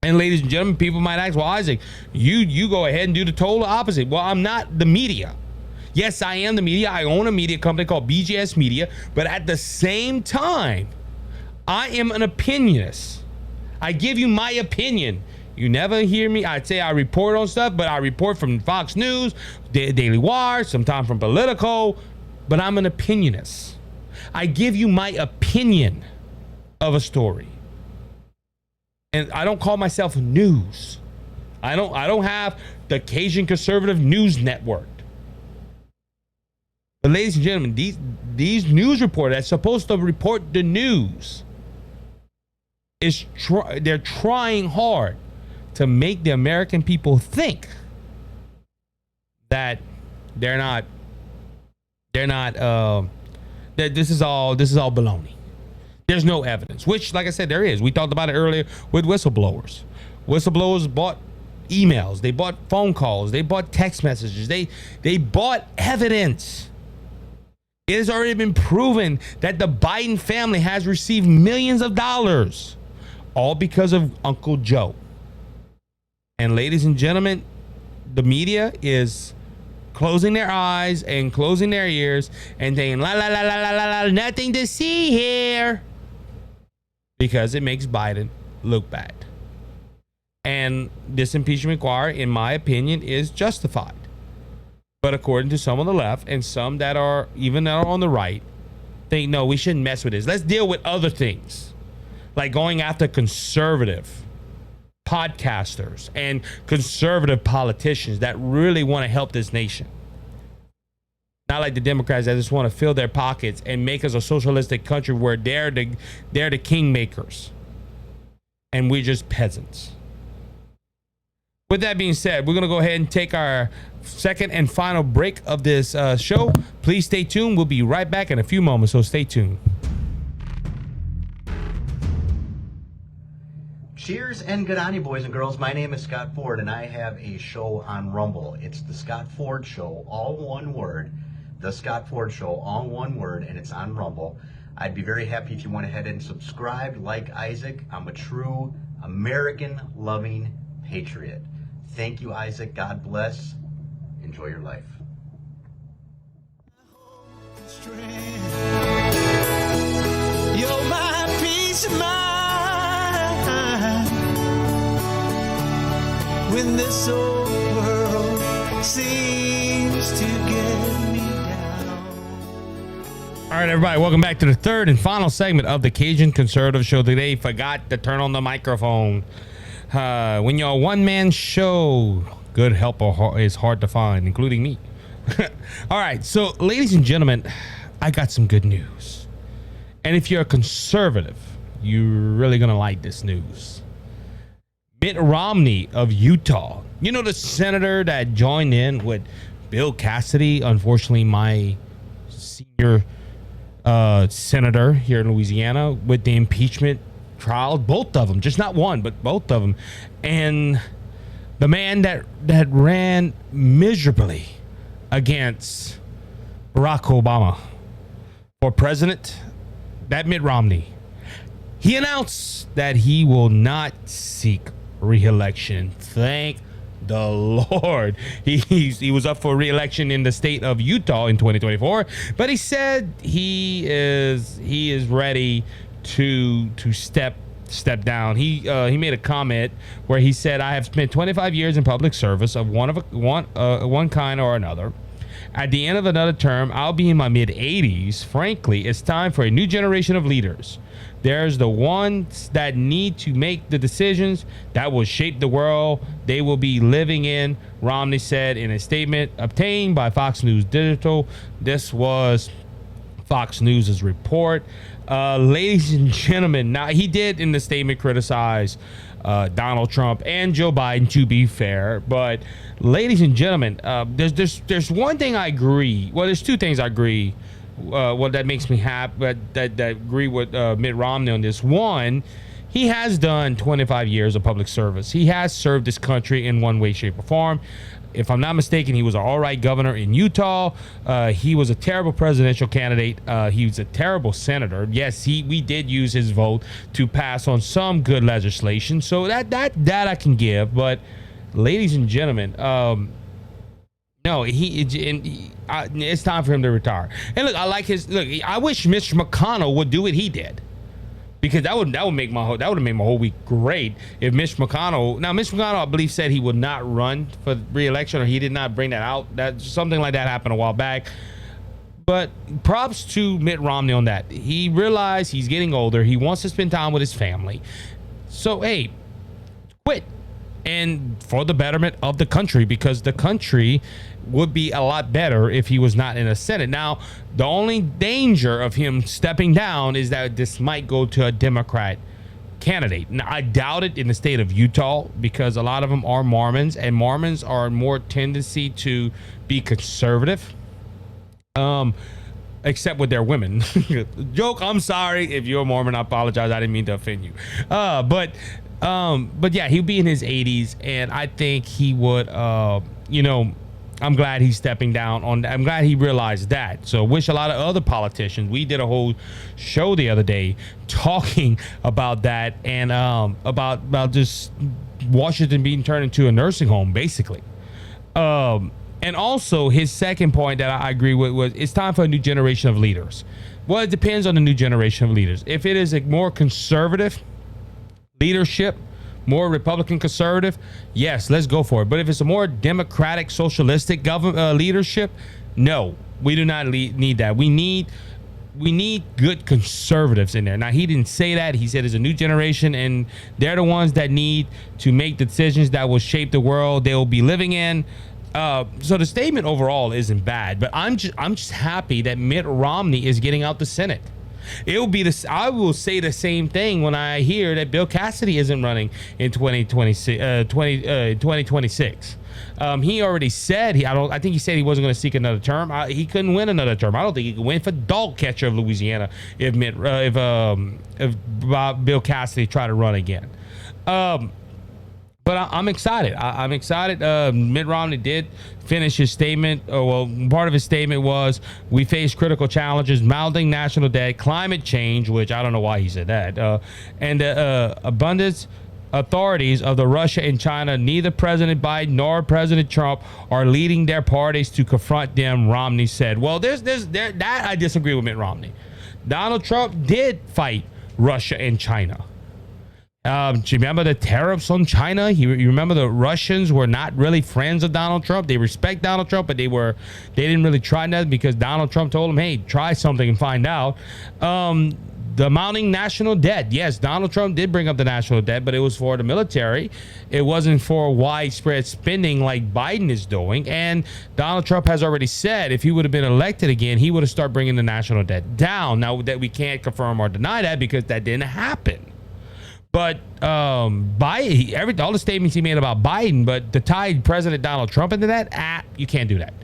And ladies and gentlemen, people might ask, well, Isaac, you go ahead and do the total opposite. Well, I'm not the media. Yes, I am the media. I own a media company called BGS Media. But at the same time, I am an opinionist. I give you my opinion. You never hear me. I'd say I report on stuff, but I report from Fox News, Daily Wire, sometimes from Politico, but I'm an opinionist. I give you my opinion of a story. And I don't call myself news. I don't have the Cajun Conservative News Network. But ladies and gentlemen, these news reporters that's supposed to report the news they're trying hard to make the American people think that that this is all baloney. There's no evidence, which, like I said, there is. We talked about it earlier with whistleblowers. Whistleblowers bought emails, they bought phone calls, they bought text messages, they bought evidence. It has already been proven that the Biden family has received millions of dollars, all because of Uncle Joe. And ladies and gentlemen, the media is closing their eyes and closing their ears and saying, la, la, la, la, la, la, la, nothing to see here. Because it makes Biden look bad. And this impeachment inquiry, in my opinion, is justified. But according to some on the left and some that are on the right, think, no, we shouldn't mess with this. Let's deal with other things. Like going after conservative podcasters and conservative politicians that really want to help this nation. Not like the Democrats that just want to fill their pockets and make us a socialistic country where they're the kingmakers and we're just peasants. With that being said, we're going to go ahead and take our second and final break of this show. Please stay tuned. We'll be right back in a few moments, so stay tuned. Cheers and good on you, boys and girls. My name is Scott Ford, and I have a show on Rumble. It's the Scott Ford Show, all one word. The Scott Ford Show, all one word, and it's on Rumble. I'd be very happy if you went ahead and subscribed, like Isaac. I'm a true American-loving patriot. Thank you, Isaac. God bless. Enjoy your life. You're my peace of mind when this old world seems to get me down. All right, everybody, welcome back to the third and final segment of the Cajun Conservative Show. Today, forgot to turn on the microphone. When you're a one-man show, good help is hard to find, including me. All right, so ladies and gentlemen, I got some good news. And if you're a conservative, you're really going to like this news. Mitt Romney of Utah, you know, the senator that joined in with Bill Cassidy, unfortunately my senior senator here in Louisiana, with the impeachment trial, both of them, just not one, but both of them. And the man that ran miserably against Barack Obama for president, that Mitt Romney, he announced that he will not seek re-election. Thank the Lord. He was up for re-election in the state of Utah in 2024, but he said he is ready to step down. He made a comment where he said, "I have spent 25 years in public service of one kind or another. At the end of another term, I'll be in my mid-80s. Frankly, it's time for a new generation of leaders. There's the ones that need to make the decisions that will shape the world they will be living in," Romney said in a statement obtained by Fox News Digital. This was Fox News' report. Ladies and gentlemen, now he did in the statement criticize Donald Trump and Joe Biden, to be fair, but ladies and gentlemen, there's one thing I agree. Well, there's two things I agree. That makes me happy. That agree with Mitt Romney on this. One, he has done 25 years of public service. He has served this country in one way, shape, or form. If I'm not mistaken, he was an all right governor in Utah. He was a terrible presidential candidate. He was a terrible senator. Yes, we did use his vote to pass on some good legislation. So that I can give. But, ladies and gentlemen, no, it's time for him to retire. And look, I like I wish Mitch McConnell would do what he did. Because that would have made my whole week great if Mitch McConnell. Now, Mitch McConnell, I believe, said he would not run for re-election, or he did not bring that out. That something like that happened a while back. But props to Mitt Romney on that. He realized he's getting older. He wants to spend time with his family. So, hey, quit. And for the betterment of the country, because the country would be a lot better if he was not in the Senate. Now, the only danger of him stepping down is that this might go to a Democrat candidate. Now, I doubt it in the state of Utah, because a lot of them are Mormons, and Mormons are more tendency to be conservative, except with their women. Joke, I'm sorry if you're a Mormon. I apologize. I didn't mean to offend you. But yeah, he'll be in his 80s, and I think he would, I'm glad he's stepping down on. I'm glad he realized that. So wish a lot of other politicians. We did a whole show the other day talking about that, and about just Washington being turned into a nursing home, basically. And also his second point that I agree with was it's time for a new generation of leaders. Well, it depends on the new generation of leaders. If it is a more conservative leadership, more Republican conservative, yes, let's go for it. But if it's a more democratic socialistic government leadership, no, we do not need that. We need good conservatives in there. Now, he didn't say that. He said it's a new generation, and they're the ones that need to make decisions that will shape the world they will be living in. So the statement overall isn't bad, but I'm just happy that Mitt Romney is getting out the Senate. It will be this. I will say the same thing when I hear that Bill Cassidy isn't running in 2026. He already said I think he said he wasn't going to seek another term. He couldn't win another term. I don't think he could win for dog catcher of Louisiana if Bill Cassidy tried to run again. But I'm excited. I'm excited. Mitt Romney did finish his statement. Part of his statement was, we face critical challenges, mounting national debt, climate change, which I don't know why he said that, and the abundance authorities of the Russia and China. Neither President Biden nor President Trump are leading their parties to confront them, Romney said. Well, that I disagree with Mitt Romney. Donald Trump did fight Russia and China. Do you remember the tariffs on China? You remember the Russians were not really friends of Donald Trump. They respect Donald Trump, but they didn't really try nothing because Donald Trump told them, hey, try something and find out. The mounting national debt. Yes, Donald Trump did bring up the national debt, but it was for the military. It wasn't for widespread spending like Biden is doing. And Donald Trump has already said if he would have been elected again, he would have started bringing the national debt down. Now that we can't confirm or deny that because that didn't happen. But Biden, all the statements he made about Biden, but to tie President Donald Trump into that, you can't do that.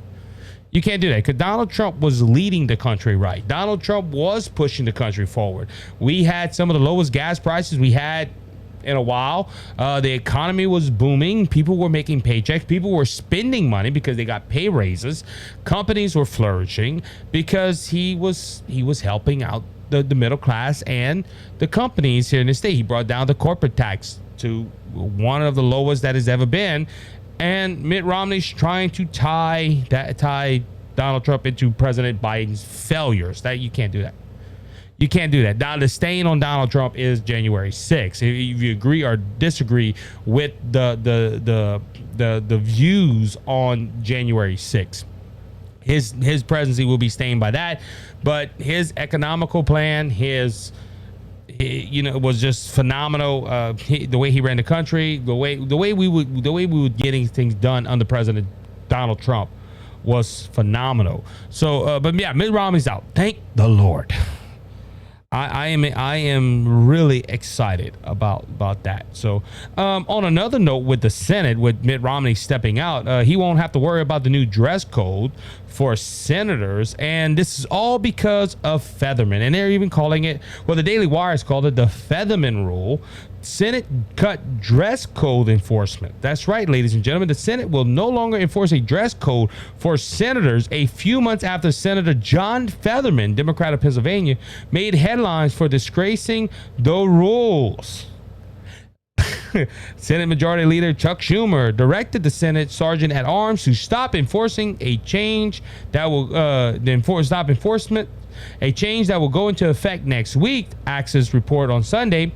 You can't do that because Donald Trump was leading the country right. Donald Trump was pushing the country forward. We had some of the lowest gas prices we had in a while. The economy was booming. People were making paychecks. People were spending money because they got pay raises. Companies were flourishing because he was helping out the middle class and the companies here in the state. He brought down the corporate tax to one of the lowest that has ever been. And Mitt Romney's trying to tie Donald Trump into President Biden's failures. That you can't do that. You can't do that. Now, the stain on Donald Trump is January 6th. If you agree or disagree with the views on January 6th, his presidency will be stained by that. But his economical plan, was just phenomenal. The way he ran the country, the way we were getting things done under President Donald Trump was phenomenal. So, but yeah, Mitt Romney's out. Thank the Lord. I am really excited about that. So, on another note, with the Senate, with Mitt Romney stepping out, he won't have to worry about the new dress code for senators, and this is all because of Featherman. And they're even calling it, well, the Daily Wire has called it the Featherman rule. Senate cut dress code enforcement. That's right, ladies and gentlemen. The Senate will no longer enforce a dress code for senators a few months after Senator John Featherman, Democrat of Pennsylvania, made headlines for disgracing the rules. Senate Majority Leader Chuck Schumer directed the Senate Sergeant at Arms to stop enforcing a change that will a change that will go into effect next week. Access report on Sunday.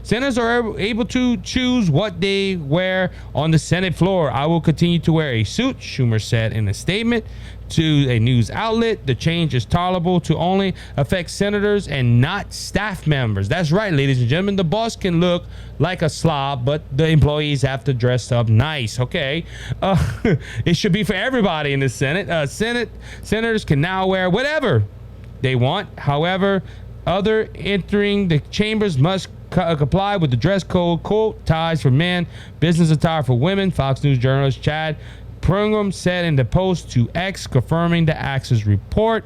Senators are able to choose what they wear on the Senate floor. I will continue to wear a suit, Schumer said in a statement to a news outlet. The change is tolerable to only affect senators and not staff members. That's right, ladies and gentlemen. The boss can look like a slob, but the employees have to dress up nice. Okay, it should be for everybody in the Senate. Senators can now wear whatever they want. However, other entering the chambers must comply with the dress code. Quote, ties for men, business attire for women. Fox News journalist Chad Pringham said in the post to X, confirming the Axis report.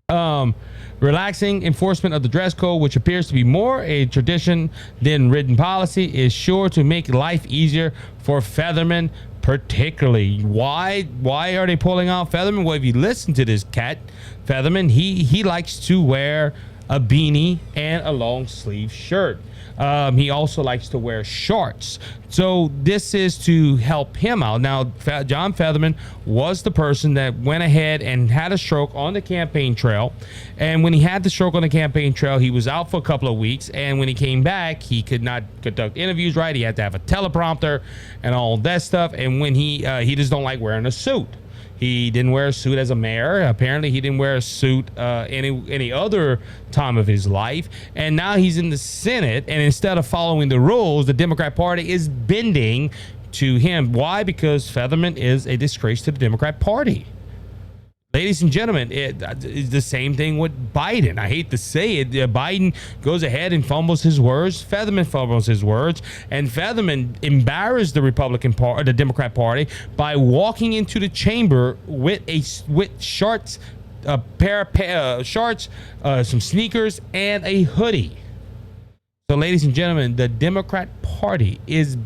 Relaxing enforcement of the dress code, which appears to be more a tradition than written policy, is sure to make life easier for Featherman particularly. Why are they pulling out Featherman? Well, if you listen to this cat, Featherman, he likes to wear a beanie and a long sleeve shirt. He also likes to wear shorts. So this is to help him out. Now, John Featherman was the person that went ahead and had a stroke on the campaign trail. And when he had the stroke on the campaign trail, he was out for a couple of weeks. And when he came back, he could not conduct interviews right. He had to have a teleprompter and all that stuff. And when he just don't like wearing a suit. He didn't wear a suit as a mayor. Apparently, he didn't wear a suit any other time of his life. And now he's in the Senate, and instead of following the rules, the Democrat Party is bending to him. Why? Because Featherman is a disgrace to the Democrat Party. Ladies and gentlemen, it's the same thing with Biden. I hate to say it. Biden goes ahead and fumbles his words. Featherman fumbles his words. And Featherman embarrassed the the Democrat Party by walking into the chamber with shorts, a pair of shorts, some sneakers, and a hoodie. So, ladies and gentlemen, the Democrat Party is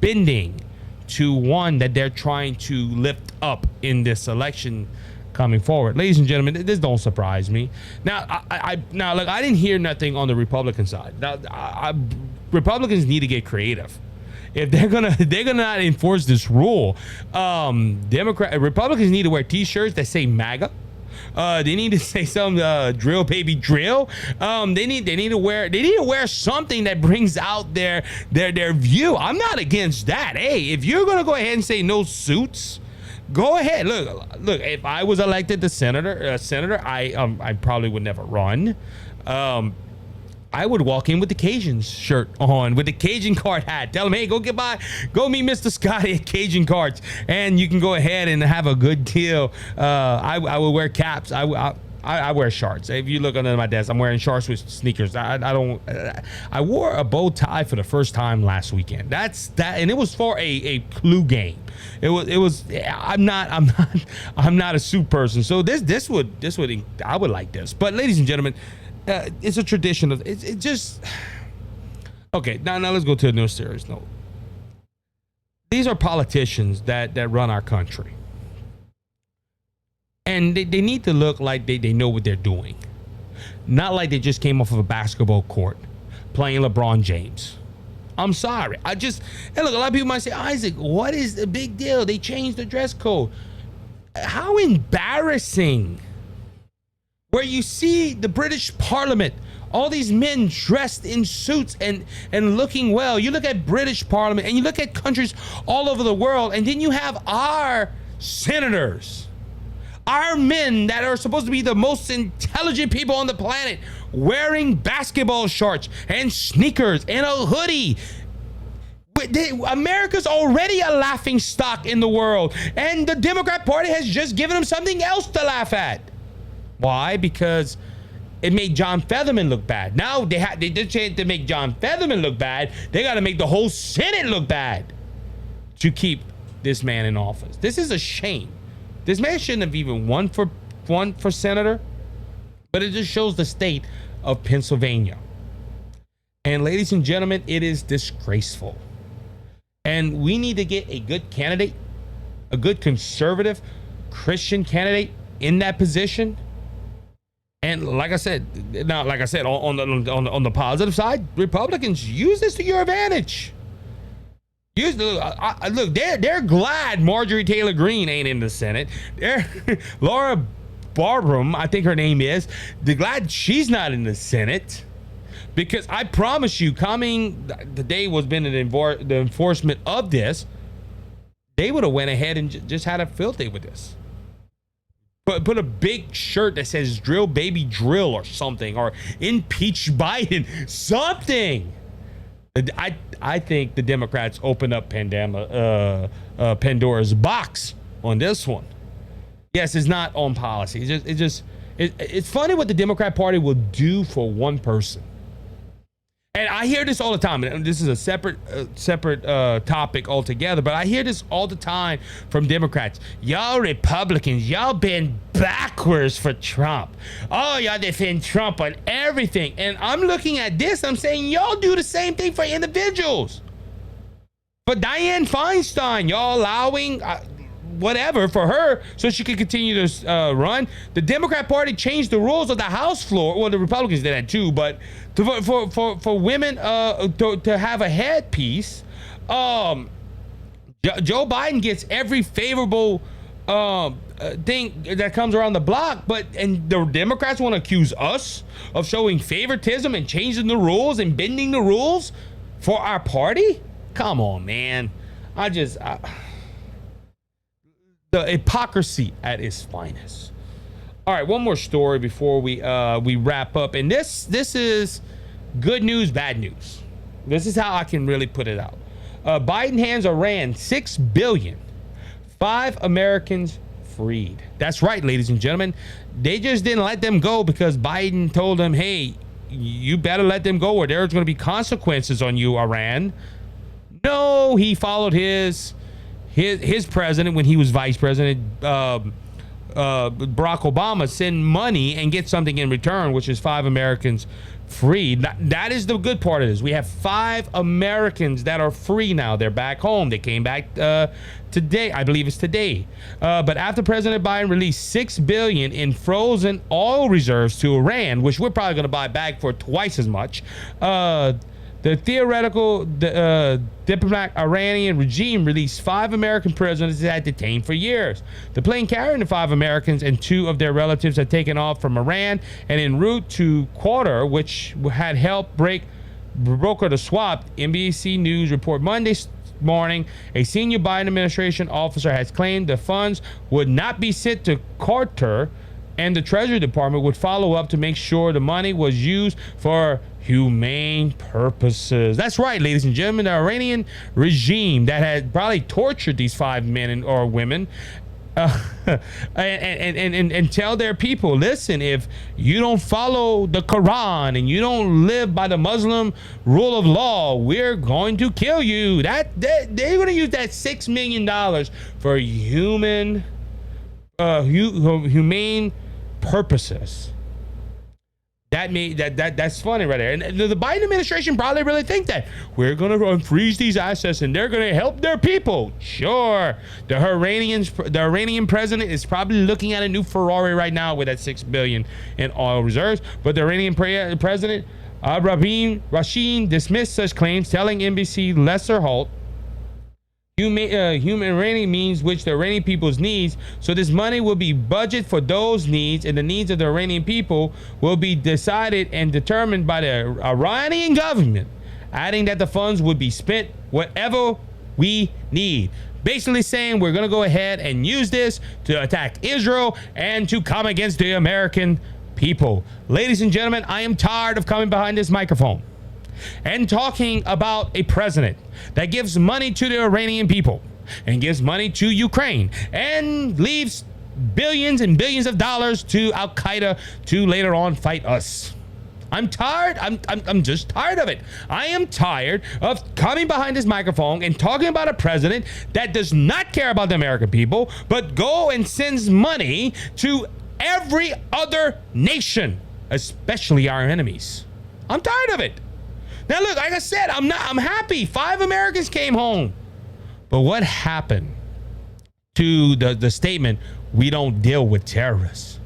bending to one that they're trying to lift up in this election coming forward. Ladies and gentlemen, this don't surprise me. Now, look, I didn't hear nothing on the Republican side. Now, Republicans need to get creative. If they're gonna not enforce this rule, Republicans need to wear T-shirts that say MAGA. They need to say some drill baby drill. They need to wear something that brings out their view. I'm not against that. Hey, if you're gonna go ahead and say no suits, go ahead. Look. If I was elected to senator, I probably would never run. I would walk in with the Cajun shirt on, with the Cajun card hat. Tell them, hey, go meet Mr. Scotty at Cajun Cards, and you can go ahead and have a good deal. I will wear caps. I wear shorts. If you look under my desk, I'm wearing shorts with sneakers. I wore a bow tie for the first time last weekend. That's that, and it was for a clue game. It was. I'm not a suit person, so this would I would like this. But ladies and gentlemen, it's a tradition of it just okay. Now let's go to a more serious note. These are politicians that run our country. And they need to look like they know what they're doing. Not like they just came off of a basketball court playing LeBron James. I'm sorry. And look, a lot of people might say, Isaac, what is the big deal? They changed the dress code. How embarrassing. Where you see the British Parliament, all these men dressed in suits and looking well. You look at British Parliament and you look at countries all over the world, and then you have our senators, our men that are supposed to be the most intelligent people on the planet, wearing basketball shorts and sneakers and a hoodie. America's already a laughing stock in the world, and the Democrat Party has just given them something else to laugh at. Why? Because it made John Fetterman look bad. Now they did say to make John Fetterman look bad, they got to make the whole Senate look bad to keep this man in office. This is a shame. This man shouldn't have even won for senator, but it just shows the state of Pennsylvania. And ladies and gentlemen, it is disgraceful. And we need to get a good candidate, a good conservative Christian candidate in that position. And like I said, on the positive side, Republicans, use this to your advantage. Look, they're glad Marjorie Taylor Greene ain't in the Senate. Laura Bartram, I think her name is. They're glad she's not in the Senate, because I promise you, coming the day was been the enforcement of this, they would have went ahead and just had a field day with this. Put a big shirt that says "Drill Baby Drill" or something, or impeach Biden, something. I think the Democrats opened up Pandora's box on this one. Yes, it's not on policy. It's funny what the Democrat Party will do for one person. And I hear this all the time. And this is a separate topic altogether, but I hear this all the time from Democrats. Y'all Republicans, y'all been backwards for Trump. Oh, y'all defend Trump on everything. And I'm looking at this, I'm saying y'all do the same thing for individuals. For Dianne Feinstein, y'all allowing whatever for her so she could continue to run. The Democrat Party changed the rules of the House floor. Well, the Republicans did that too, but for women to have a headpiece. Joe Biden gets every favorable thing that comes around the block, and the Democrats want to accuse us of showing favoritism and changing the rules and bending the rules for our party. Come on, man. The hypocrisy at its finest. All right, one more story before we wrap up, and this is good news, bad news. This is how I can really put it out. Biden hands Iran $6 billion. 5 Americans freed. That's right, ladies and gentlemen. They just didn't let them go because Biden told them, "Hey, you better let them go, or there's going to be consequences on you, Iran." No, he followed his president when he was vice president, Barack Obama, send money and get something in return, which is 5 Americans free. That is the good part of this. We have 5 Americans that are free now. They're back home. They came back today. I believe it's today. But after President Biden released $6 billion in frozen oil reserves to Iran, which we're probably going to buy back for twice as much, the theoretical diplomatic Iranian regime released 5 American prisoners it had detained for years. The plane carrying the 5 Americans and 2 of their relatives had taken off from Iran and en route to Qatar, which had helped broker the swap. NBC News report Monday morning, a senior Biden administration officer has claimed the funds would not be sent to Qatar, and the Treasury Department would follow up to make sure the money was used for humane purposes. That's right, ladies and gentlemen. The Iranian regime that had probably tortured these 5 men or women and tell their people, listen, if you don't follow the Quran and you don't live by the Muslim rule of law, we're going to kill you. They're going to use that $6 million for humane purposes. That's funny right there. And the Biden administration probably really think that we're going to unfreeze these assets and they're going to help their people. Sure. The Iranian president is probably looking at a new Ferrari right now with that $6 billion in oil reserves. But the Iranian president, Ebrahim Raisi, dismissed such claims, telling NBC lesser halt. Human Iranian means which the Iranian people's needs. So this money will be budgeted for those needs, and the needs of the Iranian people will be decided and determined by the Iranian government, adding that the funds would be spent whatever we need. Basically saying we're going to go ahead and use this to attack Israel and to come against the American people. Ladies and gentlemen, I am tired of coming behind this microphone and talking about a president that gives money to the Iranian people and gives money to Ukraine and leaves billions and billions of dollars to Al Qaeda to later on fight us. I'm tired. I'm just tired of it. I am tired of coming behind this microphone and talking about a president that does not care about the American people, but go and sends money to every other nation, especially our enemies. I'm tired of it. Now look, like I said, I'm happy. 5 Americans came home. But what happened to the statement, we don't deal with terrorists?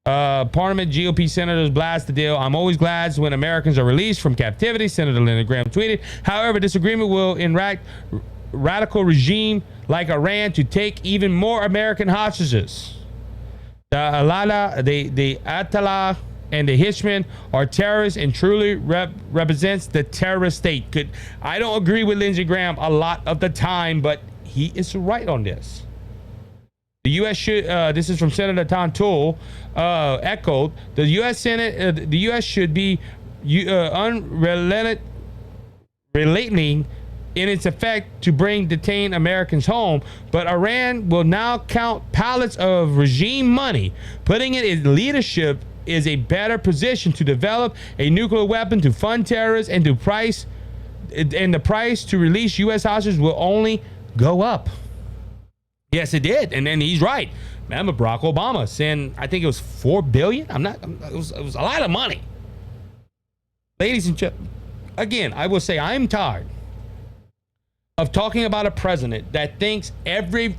Parliament GOP senators blast the deal. I'm always glad when Americans are released from captivity, Senator Lindsey Graham tweeted. However, this agreement will enrage radical regime like Iran to take even more American hostages. The Atala and the Hitchman are terrorists and truly represents the terrorist state. I don't agree with Lindsey Graham a lot of the time, but he is right on this. The U.S. should, this is from Senator Tom Toole, echoed, the U.S. Senate, the U.S. should be unrelenting in its effect to bring detained Americans home, but Iran will now count pallets of regime money, putting it in leadership is a better position to develop a nuclear weapon, to fund terrorists, and the price to release U.S. hostages will only go up. Yes, it did, and then he's right. Remember, Barack Obama sent, I think it was $4 billion. It was a lot of money. Ladies and gentlemen, again, I will say I'm tired of talking about a president that thinks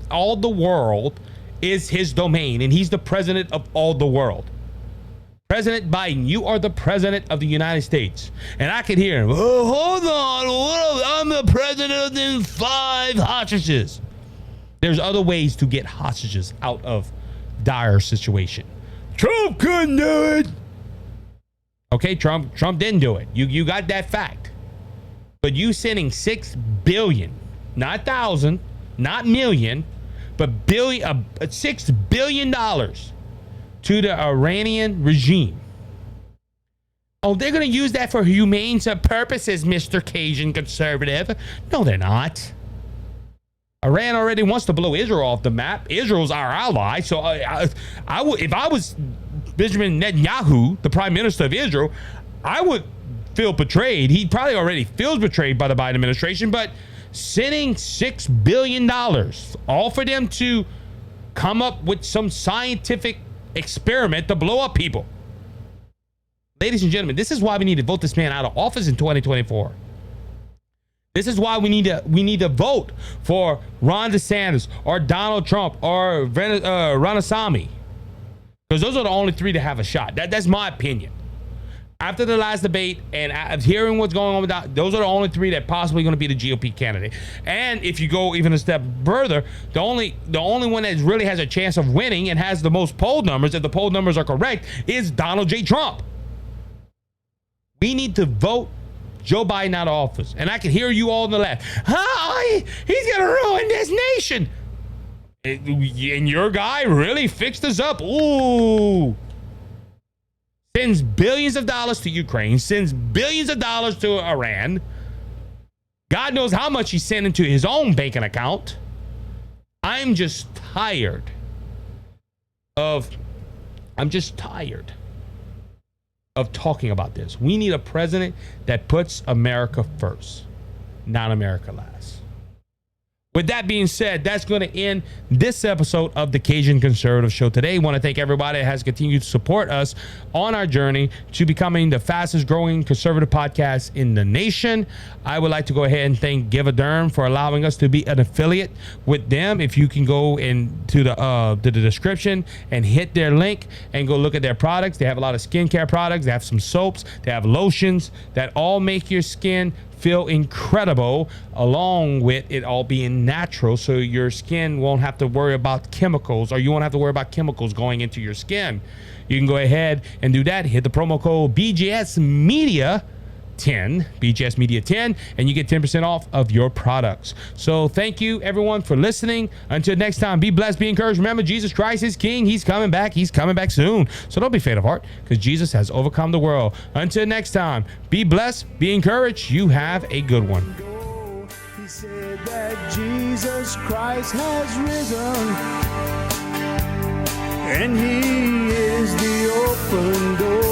all the world is his domain, and he's the president of all the world. President Biden, you are the president of the United States. And I could hear him, oh, hold on, I'm the president of them 5 hostages. There's other ways to get hostages out of dire situation. Trump couldn't do it. Okay, Trump didn't do it. You got that fact. But you sending $6 billion, not 1,000, not million, but $6 billion to the Iranian regime. Oh, they're going to use that for humane purposes, Mr. Cajun Conservative. No, they're not. Iran already wants to blow Israel off the map. Israel's our ally. So I would, if I was Benjamin Netanyahu, the prime minister of Israel, I would feel betrayed. He probably already feels betrayed by the Biden administration, but sending $6 billion, all for them to come up with some scientific experiment to blow up people. Ladies and gentlemen, this is why we need to vote this man out of office in 2024. This is why we need to vote for Ron DeSantis or Donald Trump or Ramaswamy, because those are the only 3 to have a shot. That's my opinion. After the last debate and hearing what's going on with that, those are the only 3 that possibly going to be the GOP candidate. And if you go even a step further, the only one that really has a chance of winning and has the most poll numbers, if the poll numbers are correct, is Donald J. Trump. We need to vote Joe Biden out of office. And I can hear you all on the left. He's going to ruin this nation. And your guy really fixed us up. Ooh. Sends billions of dollars to Ukraine. Sends billions of dollars to Iran. God knows how much he's sending to his own banking account. I'm just tired of talking about this. We need a president that puts America first, not America last. With that being said, that's going to end this episode of the Cajun Conservative Show today. I want to thank everybody that has continued to support us on our journey to becoming the fastest growing conservative podcast in the nation. I would like to go ahead and thank Give-A-Derm for allowing us to be an affiliate with them. If you can go into the description and hit their link and go look at their products. They have a lot of skincare products. They have some soaps. They have lotions that all make your skin feel incredible, along with it all being natural, so your skin won't have to worry about chemicals, or you won't have to worry about chemicals going into your skin. You can go ahead and do that. Hit the promo code BJS Media 10, BGS Media 10, and you get 10% off of your products. So thank you, everyone, for listening. Until next time, be blessed, be encouraged. Remember, Jesus Christ is King. He's coming back. He's coming back soon. So don't be faint of heart, because Jesus has overcome the world. Until next time, be blessed, be encouraged. You have a good one. He said that Jesus Christ has risen, and he is the open door.